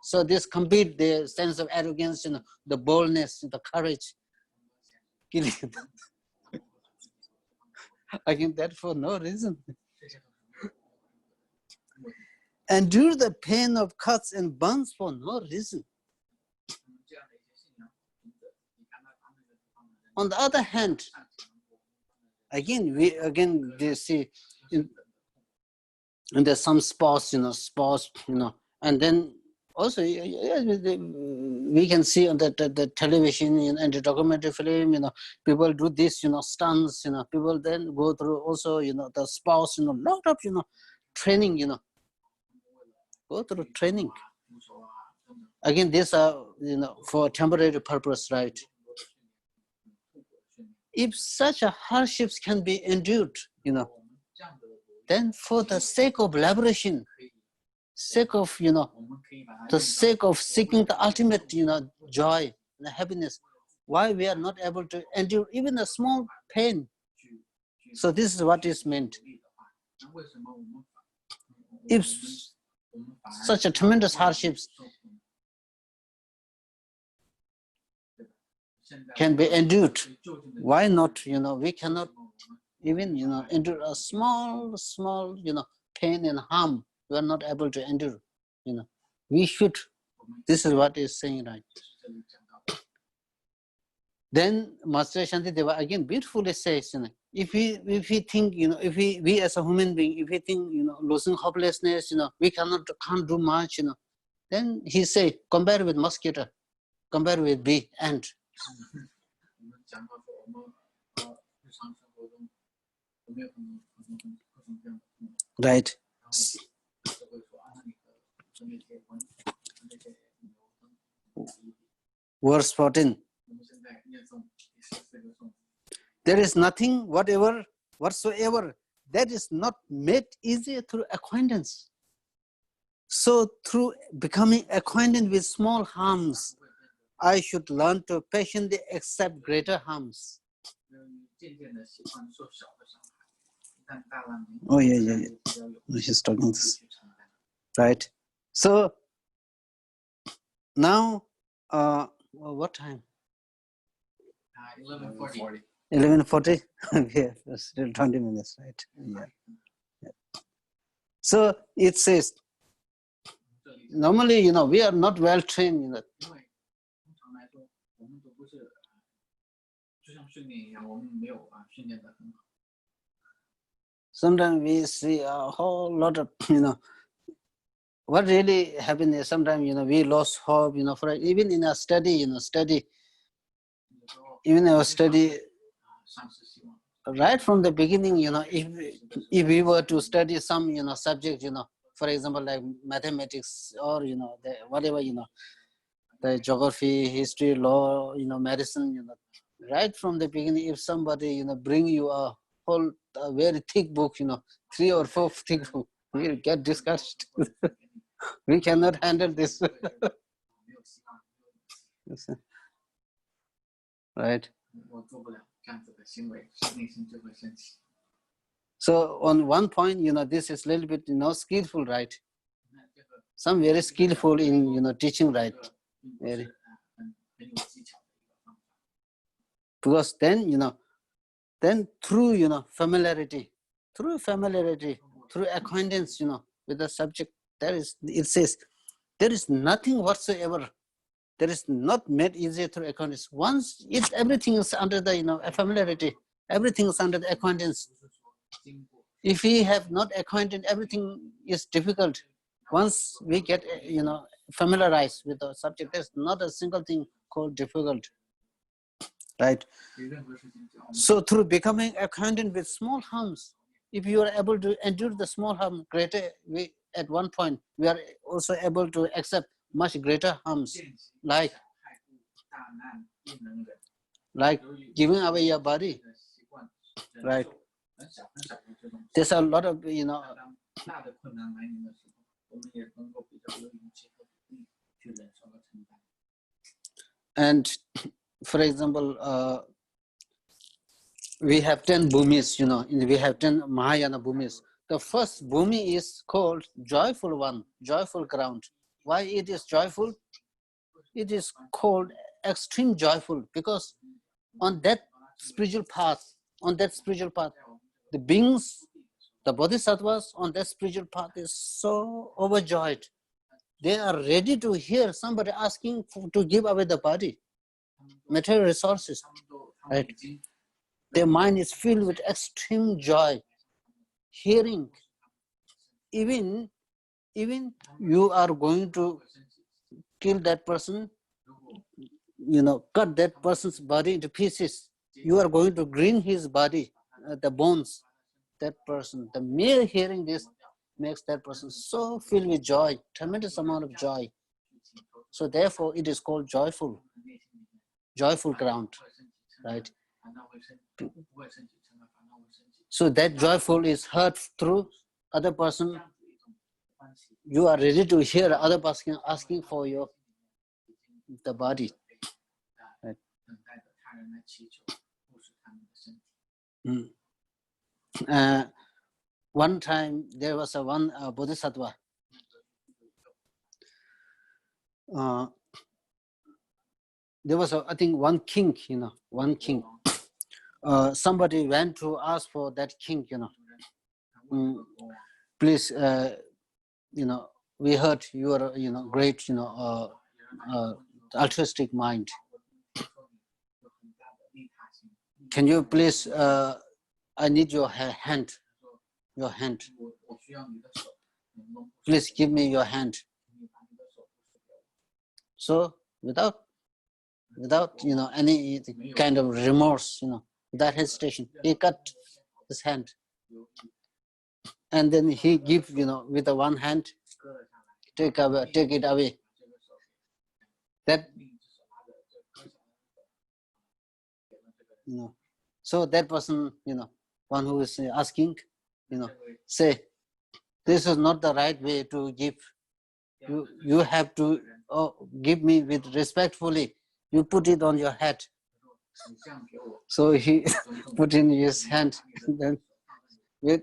So this compete the sense of arrogance, the boldness, the courage, killing. Again, that for no reason. Endure the pain of cuts and burns for no reason. On the other hand, they see, and there's some sports, and then also we can see on the television and the documentary film, people do this, stunts, people then go through also, the sports, lot of, training, go through training. Again, these are, for temporary purpose, right? If such a hardships can be endured, then for the sake of liberation, sake of, the sake of seeking the ultimate, joy and happiness, why we are not able to endure even a small pain? So this is what is meant. If such a tremendous hardships can be endured, why not, we cannot even, endure a small, pain and harm. We are not able to endure, we should. This is what is saying, right? Then Master Shantideva again beautifully says, if we think, if we as a human being, if we think, losing hopelessness, we can't do much, then he say, compare with mosquito, compare with bee, ant. Right. Verse 14. There is nothing whatsoever that is not made easier through acquaintance. So through becoming acquainted with small harms, I should learn to patiently accept greater harms. Oh yeah. He's talking this. Right. So now, what time? 11:40. 11:40. Yeah, still 20 minutes, right? Yeah. So it says, normally, we are not well trained. Sometimes we see a whole lot of, what really happened is sometimes, we lost hope, for even in our study, even our study, right from the beginning, if we were to study some, subject, for example, like mathematics or, whatever, the geography, history, law, medicine, right from the beginning, if somebody, bring you a very thick book, 3 or 4 thick book, we'll get discussed. We cannot handle this. Right. So on one point, this is a little bit, skillful, right? Some very skillful in, teaching, right? Very. Because then, then through, familiarity, through acquaintance, with the subject, it says, there is nothing whatsoever that is not made easier through acquaintance. Once everything is under the, familiarity, everything is under the acquaintance. If we have not acquainted, everything is difficult. Once we get, familiarized with the subject, there's not a single thing called difficult. Right? So through becoming acquainted with small harms, if you are able to endure the small harm greater, at one point, we are also able to accept much greater harms, like giving away your body, right? There's a lot of, And for example, we have 10 bhumis, we have 10 Mahayana bhumis. The first bhumi is called joyful one, joyful ground. Why it is joyful? It is called extreme joyful because on that spiritual path, the beings, the bodhisattvas on that spiritual path is so overjoyed. They are ready to hear somebody asking to give away the body, material resources, right? Their mind is filled with extreme joy, hearing. Even you are going to kill that person, cut that person's body into pieces. You are going to grind his body, the bones. That person, the mere hearing this makes that person so filled with joy, tremendous amount of joy. So therefore, it is called joyful ground, right? So that joyful is heard through other person. You are ready to hear other person asking for the body. Right? One time there was one bodhisattva. There was I think one king, one king. Somebody went to ask for that king, please, we heard you are, great, altruistic mind. Can you please, I need your hand. Please give me your hand. So without any kind of remorse, without hesitation, he cut his hand. And then he give, with the one hand, take it away. That, so that person, one who is asking, say, this is not the right way to give. You have to give me with respectfully. You put it on your head. So he put in his hand, and then with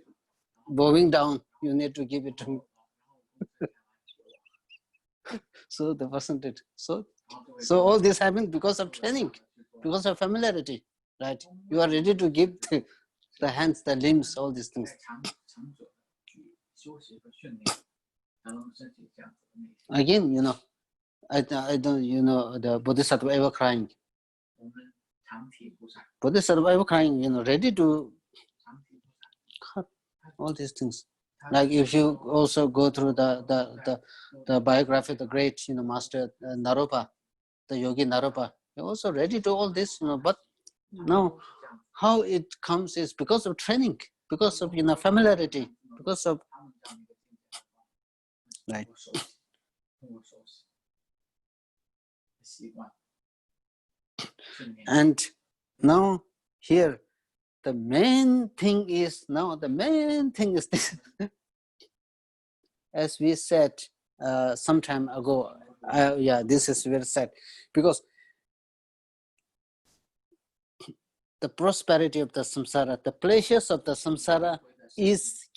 bowing down, you need to give it to me. So the person did. So all this happened because of training, because of familiarity, right? You are ready to give the hands, the limbs, all these things. Again, I don't, the bodhisattva ever crying. Bodhisattva ever crying, ready to cut all these things. Like if you also go through the biography of the great, master Naropa, the yogi Naropa, you're also ready to all this, but now how it comes is because of training, because of familiarity, because of right. And now here the main thing is this. As we said some time ago, this is very sad, because the prosperity of the samsara, the pleasures of the samsara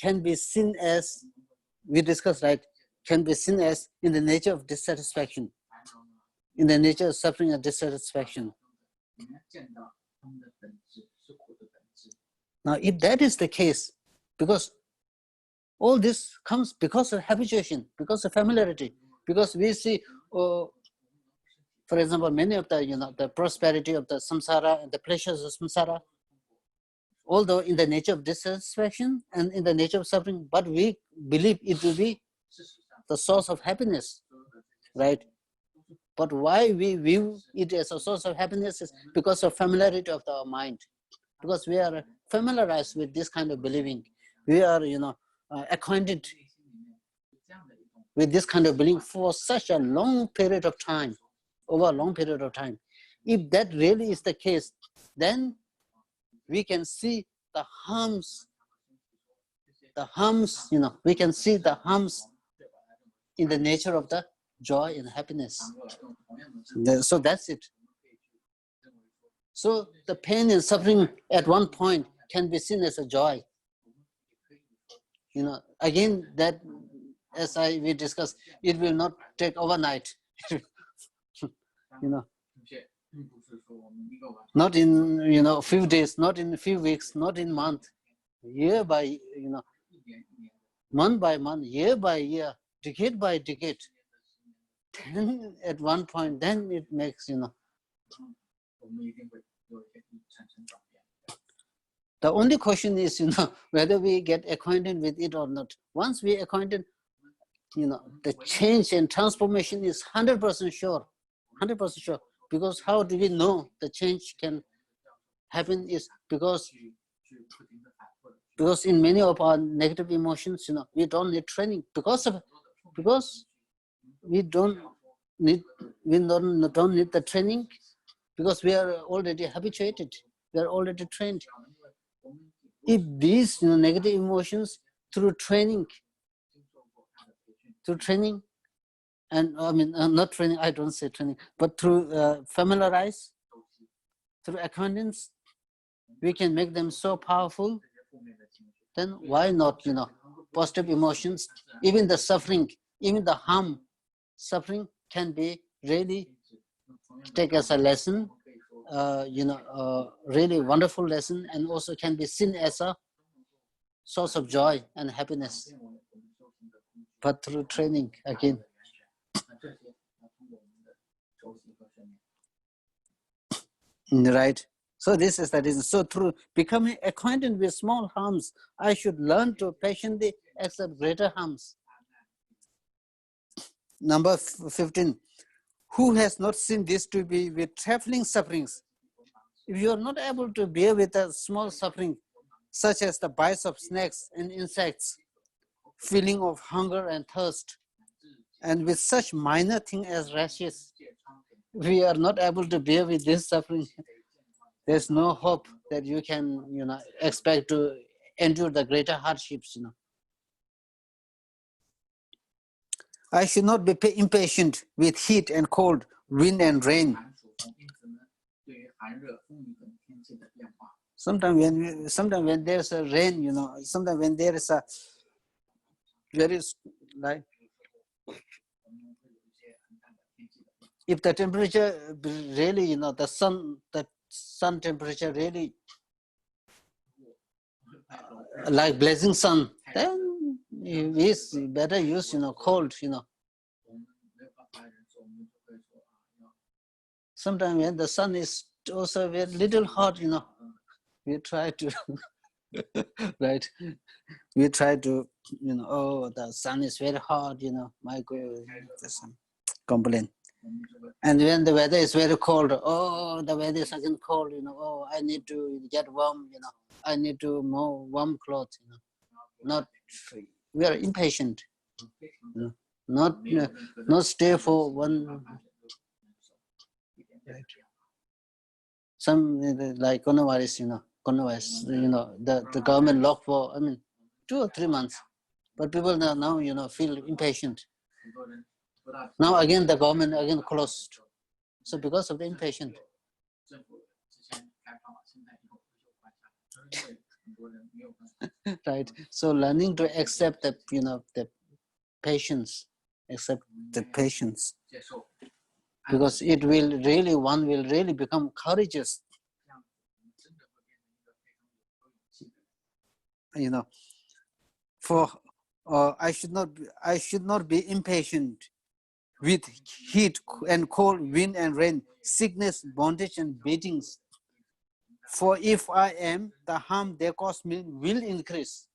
can be seen as, we discussed, right, can be seen as in the nature of dissatisfaction, in the nature of suffering and dissatisfaction. Now, if that is the case, because all this comes because of habituation, because of familiarity, because we see, for example, many of the the prosperity of the samsara and the pleasures of samsara, although in the nature of dissatisfaction and in the nature of suffering, but we believe it to be the source of happiness, right? But why we view it as a source of happiness is because of familiarity of our mind, because we are familiarized with this kind of believing. We are, acquainted with this kind of belief for such a long period of time, over a long period of time. If that really is the case, then we can see the harms, we can see the harms in the nature of the joy and happiness. So that's it. So the pain and suffering at one point can be seen as a joy. Again, that, as we discussed, it will not take overnight. Not in a few days, not in a few weeks, not in month, year by month by month, year by year, decade by decade. Then at one point, then it makes the only question is whether we get acquainted with it or not. Once we acquainted, the change and transformation is 100% sure, 100% sure. Because how do we know the change can happen? Is because in many of our negative emotions, we don't need training because we don't need the training, because we are already habituated, we are already trained. If these negative emotions through training, and not training, I don't say training, but through familiarize, through acquaintance, we can make them so powerful. Then why not, positive emotions, even the suffering, even the harm, suffering can be really take as a lesson, really wonderful lesson, and also can be seen as a source of joy and happiness, but through training again. Right. So this is the reason. So through becoming acquainted with small harms, I should learn to patiently accept greater harms. Number 15. Who has not seen this to be with traveling sufferings? If you are not able to bear with a small suffering, such as the bites of snakes and insects, feeling of hunger and thirst, and with such minor thing as rashes, we are not able to bear with this suffering, there's no hope that you can, expect to endure the greater hardships, I should not be impatient with heat and cold, wind and rain. Sometimes when there's a rain, sometimes when there is a very like, if the temperature really, the sun temperature really like blazing sun, then it's better use, cold, Sometimes when the sun is also very little hot, we try to, right? We try to, oh, the sun is very hot, my God, complain. And when the weather is very cold, oh, the weather is again cold, oh, I need to get warm, I need to more warm clothes, Not, we are impatient, not stay for one. Right. Some like coronavirus, the government locked for 2 or 3 months, but people now feel impatient. Now again the government again closed, so because of the impatient. Right. So learning to accept the the patience, accept the patience, because it will really, one will really become courageous. For I should not be impatient with heat and cold, wind and rain, sickness, bondage and beatings. For if I am, the harm they cause me will increase.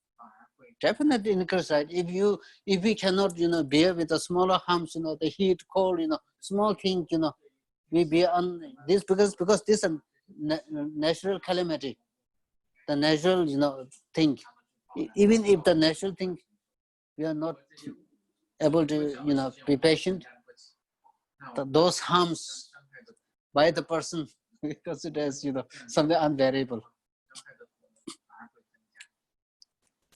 Definitely increase, right? If we cannot, bear with the smaller harms, the heat, cold, small thing, we bear on this because this is a natural calamity, the natural, thing. Even if the natural thing, we are not able to, be patient, those harms by the person we consider as, something unbearable.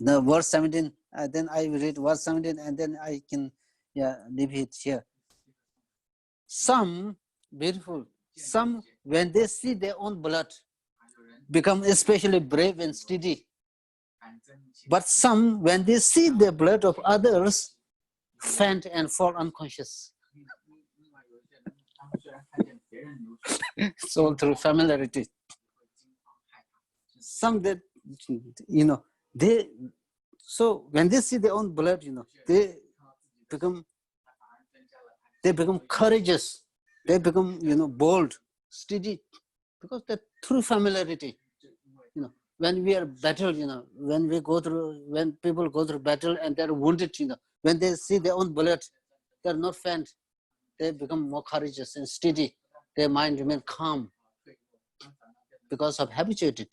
The verse 17, then I will read verse 17 and then I can leave it here. Some, beautiful, Some, when they see their own blood, become especially brave and steady. But some, when they see the blood of others, faint and fall unconscious. It's all through familiarity. Some that, so when they see their own blood, they become courageous. They become, bold, steady, because that through familiarity. When we are battle, when people go through battle and they're wounded, when they see their own blood, they're not faint. They become more courageous and steady. Their mind remain calm because of habituated.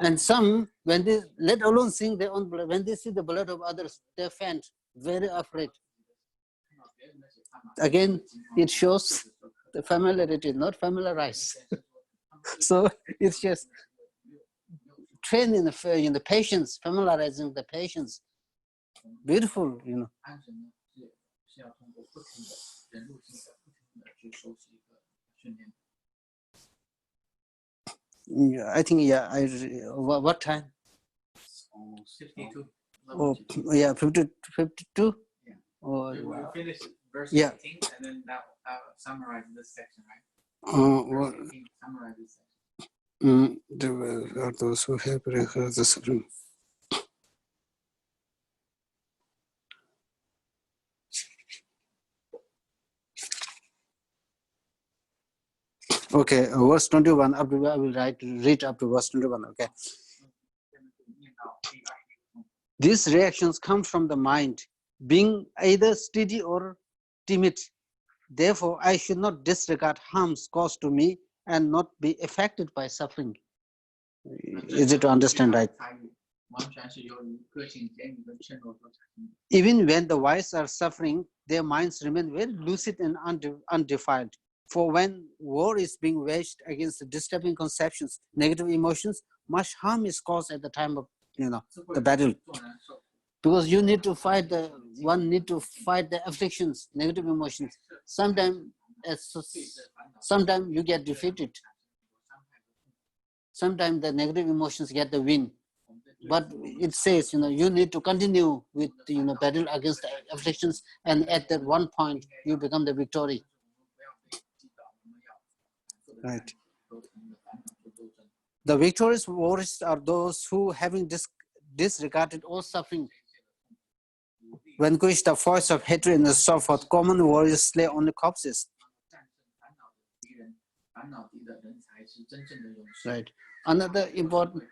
And some, when they, let alone seeing their own blood, when they see the blood of others, they faint, very afraid. Again, it shows the familiarity, not familiarize. So it's just training the patience, familiarizing the patience. Beautiful, Yeah, I think, what time? 52. Oh, yeah, 52? Yeah. Oh, We finish verse 18 yeah. and then that summarize this section, right? Well, Verse 18 summarize this section. There are those who have heard the suffering. Okay, verse 21. I will read up to verse 21. Okay. These reactions come from the mind, being either steady or timid. Therefore, I should not disregard harms caused to me and not be affected by suffering. Is it to understand right? Even when the wise are suffering, their minds remain very lucid and undefiled. For when war is being waged against disturbing conceptions, negative emotions, much harm is caused at the time of the battle. Because you need to fight one need to fight the afflictions, negative emotions. Sometimes you get defeated. Sometimes the negative emotions get the win. But it says, you need to continue with, battle against the afflictions, and at that one point, you become the victory. Right. The victorious warriors are those who, having disregarded all suffering, vanquish the force of hatred and so forth. Common warriors slay only corpses. Right. Another important.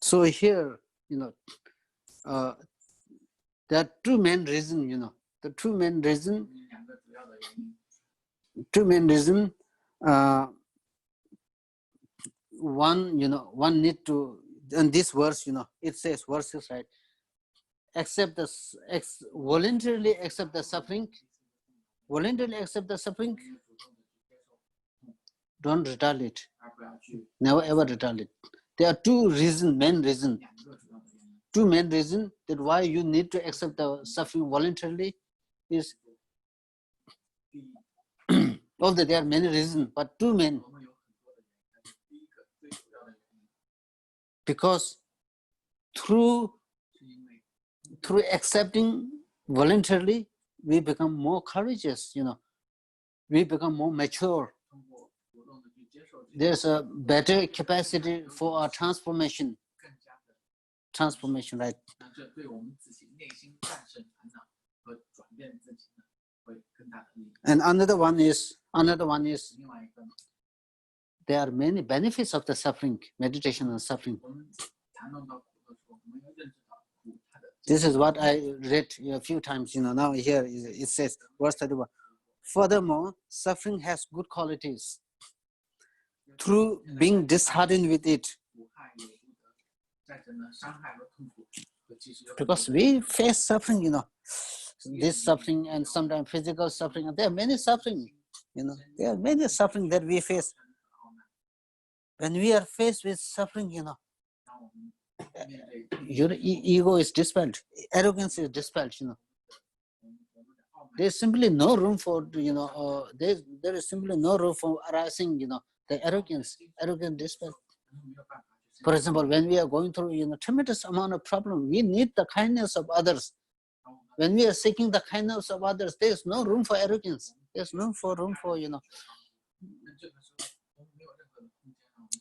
So here, there are two main reasons. The two main reason. One need to. In this verse, it says verses, right? Voluntarily accept the suffering. Voluntarily accept the suffering. Don't retaliate. Never ever retaliate. There are two main reasons. Two main reasons that why you need to accept the suffering voluntarily is, although there are many reasons, but two main. Because through accepting voluntarily, we become more courageous, we become more mature. There's a better capacity for our transformation, right? And another one is there are many benefits of the suffering, meditation and suffering. This is what I read a few times, now here it says, verse 31. Furthermore, suffering has good qualities. Through being disheartened with it, because we face suffering, this suffering and sometimes physical suffering, and there are many suffering, there are many suffering that we face. When we are faced with suffering, your ego is dispelled, arrogance is dispelled, there's simply no room for, there is simply no room for arising, the arrogant despair. For example, when we are going through, tremendous amount of problem, we need the kindness of others. When we are seeking the kindness of others, there's no room for arrogance. There's no room for,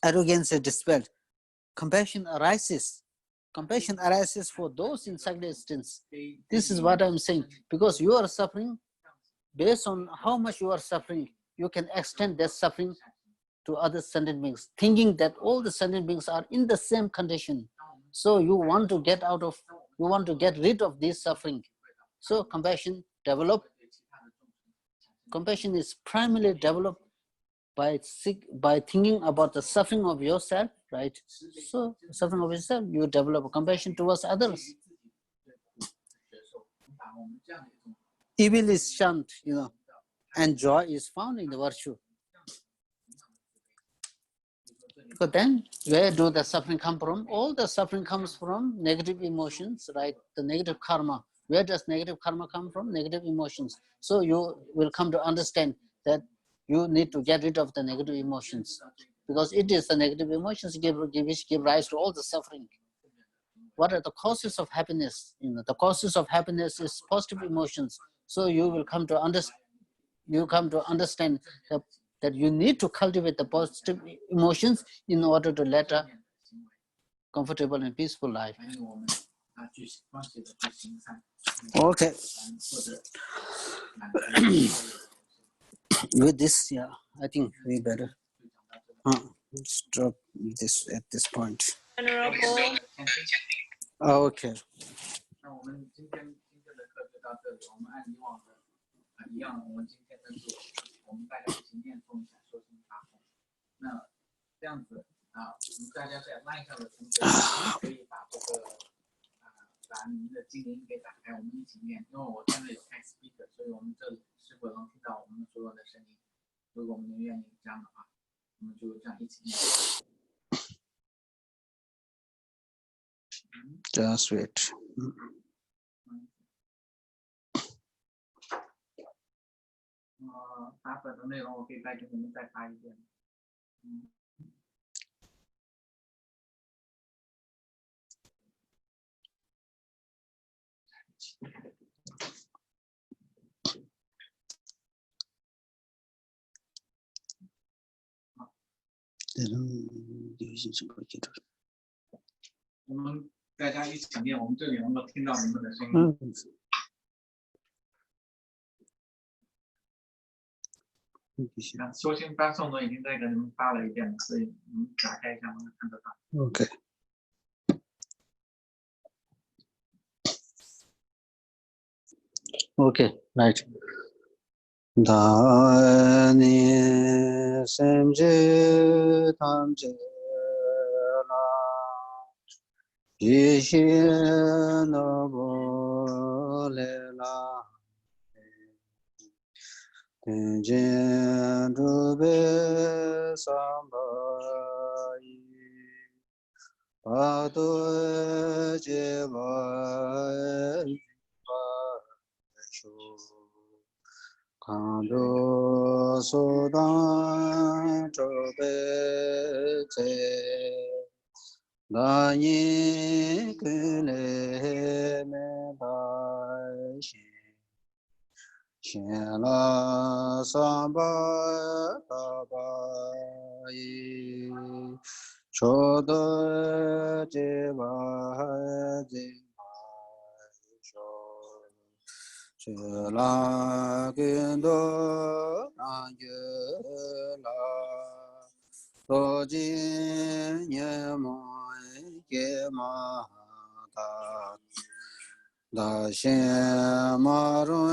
arrogance and despair. Compassion arises. Compassion arises for those in existence. This is what I'm saying. Because you are suffering, based on how much you are suffering, you can extend that suffering to other sentient beings, thinking that all the sentient beings are in the same condition. So you want to get rid of this suffering. So compassion is primarily developed by thinking about the suffering of yourself, right? So suffering of yourself, you develop compassion towards others. Evil is shunned, and joy is found in the virtue. But then, where do the suffering come from? All the suffering comes from negative emotions, right? The negative karma. Where does negative karma come from? Negative emotions. So you will come to understand that you need to get rid of the negative emotions, because it is the negative emotions which give rise to all the suffering. What are the causes of happiness? The causes of happiness is positive emotions. So you will come to understand that you need to cultivate the positive emotions in order to lead a comfortable and peaceful life. Okay. With this, I think we better stop this at this point. Honorable. Okay. 那我们今天的课就到这里，我们按以往的一样，我们今天的是我们大家一起念诵一下修心法门。那这样子我们大家在 LINE 上的同学可以把这个把您的经文给打开，我们一起念。因为我现在有开 speaker， 所以我们这里是否能听到我们所有的声音？如果我们愿意这样的话，我们就这样一起念。Just wait. 法本的内容我可以再给你们再发一遍。我们大家一起念，我们这里能够听到你们的声音。修心班诵读已经再给你们发了一遍了，所以你们打开一下能看得到。Okay. Okay, right. Dhani semje tamje la Yishi no bole la Tenjen rube sambayi Pado jeva Kando sodan chobe che Dani kule me dai Shen la samba tabai Chodo jeva la gendo la lo jin ye mo ye ma da shen ma ru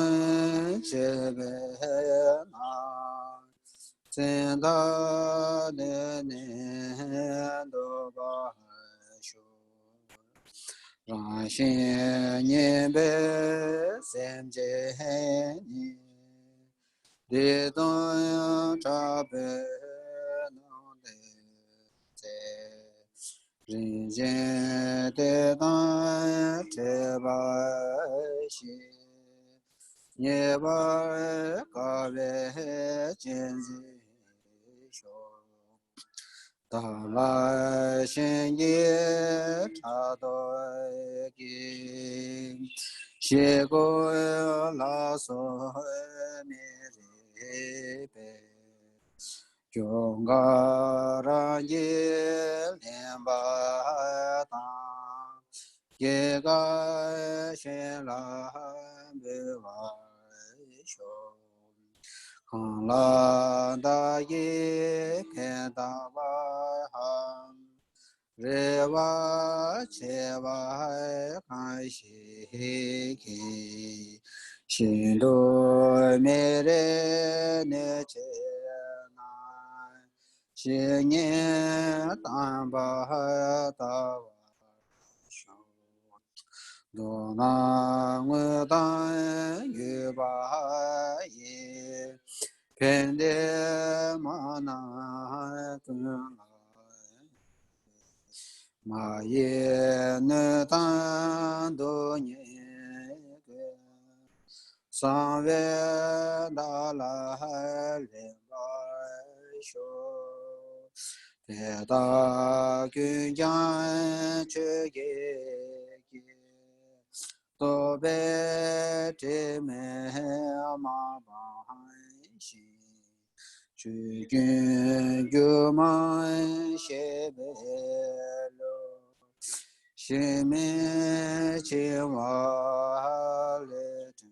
che be na sen da de ne do ba shu Rang Shen Nian Bei Sem Je Ni De Dong Cha Bei Nong De Zhe Rin Zhen De Dong Che Bai Xi Yeba Kave Chenzi Sho Dala Shenye Chado Ki Shego La So Mere Pe Kyongara Ye Lemba Ta Yega Shela Bewa Sho La Da Ye Keda Ba Rewa Chewa Kai Shi Ki Shindo Mere Ne Che Na Shi Nye Tan Ba Ta Wa Sho Do Na Ngue Dan Yu Ba Ye Pende Ma Na Kun La Ma Ye Ne Dan Do Nye Ge San Ve Da La Le Ba Sho Te Da Kun Jan Che Ge Ge To Be Te Me Ma Ba Shi Chu Gyun Gyu Man She Be Lo She Me Che Wa Le Tu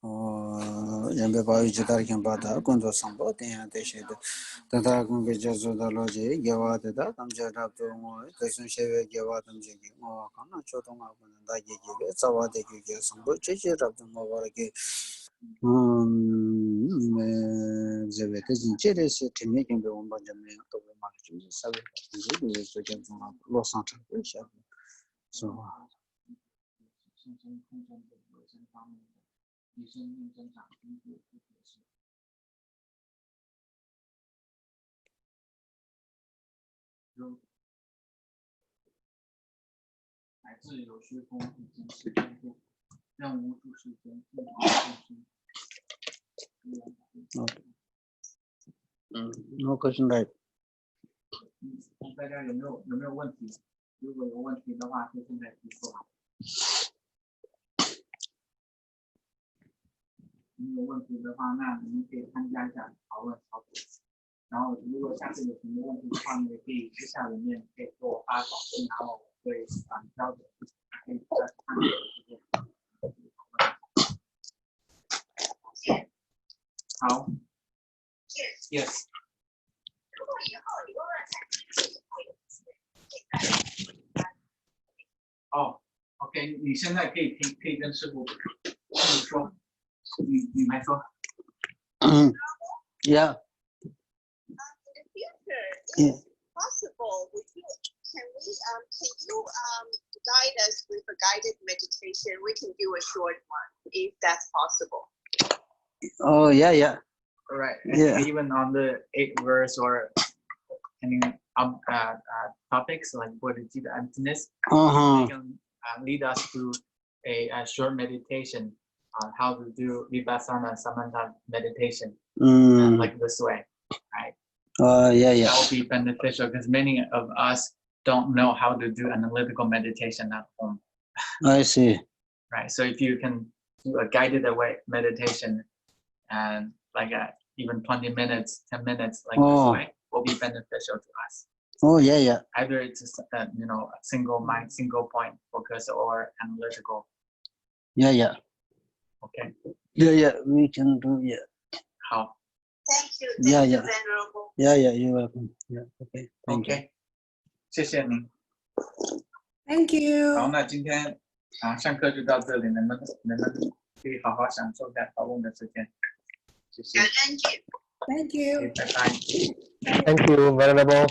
Yambe Bayu Jidar Kimbata, Kundo Sambo, Tian Teshid, Tata Kungi Jazu the Logi, Yawata, Amjad to Moy, Tasun Sheve, Yawatam Jigi, Moakana, Chotonga, Dagi, Sawati, Sambo, Chichi of the Movaraki. The Chile to making the Umba Jamaica to the Martin, Savage, Los Angeles. So, 生成空间的卫生方面的提升命增长经济的可是如来自有序工已经实现过任务注释中不同注释。No question, right? 大家有没有问题？如果有问题的话，就现在提出来。没有问题的话，那你们可以参加一下讨论小组。然后，如果下次有什么问题的话，你也可以私下里面可以给我发稿件，然后我会交给可以再看。好 ，Yes。哦 ，OK， 你现在可以跟师傅说，你来说。Yeah. In the future, if possible, can you guide us with a guided meditation? We can do a short one if that's possible. Oh, yeah. All right. Yeah. Even on the 8th verse or any topics like Bodhicitta emptiness, you can lead us to a short meditation on how to do Vipassana Samatha meditation like this way, right? Yeah. That will be beneficial because many of us don't know how to do analytical meditation at home. I see. Right. So if you can do a guided away meditation and like even 20 minutes, 10 minutes, like this way, will be beneficial to us. Oh, yeah. Either it's a single mind, single point focus or analytical. Yeah. Okay. Yeah. We can do. Yeah. How? Thank you. Yeah. Venerable. Yeah. You're welcome. Yeah. Okay. Thank you. 谢谢您。 Thank you. 好，那今天上课就到这里，你们可以好好享受一下讨论的时间。谢谢。感恩。 Thank you. 拜拜。 Thank you, Venerable.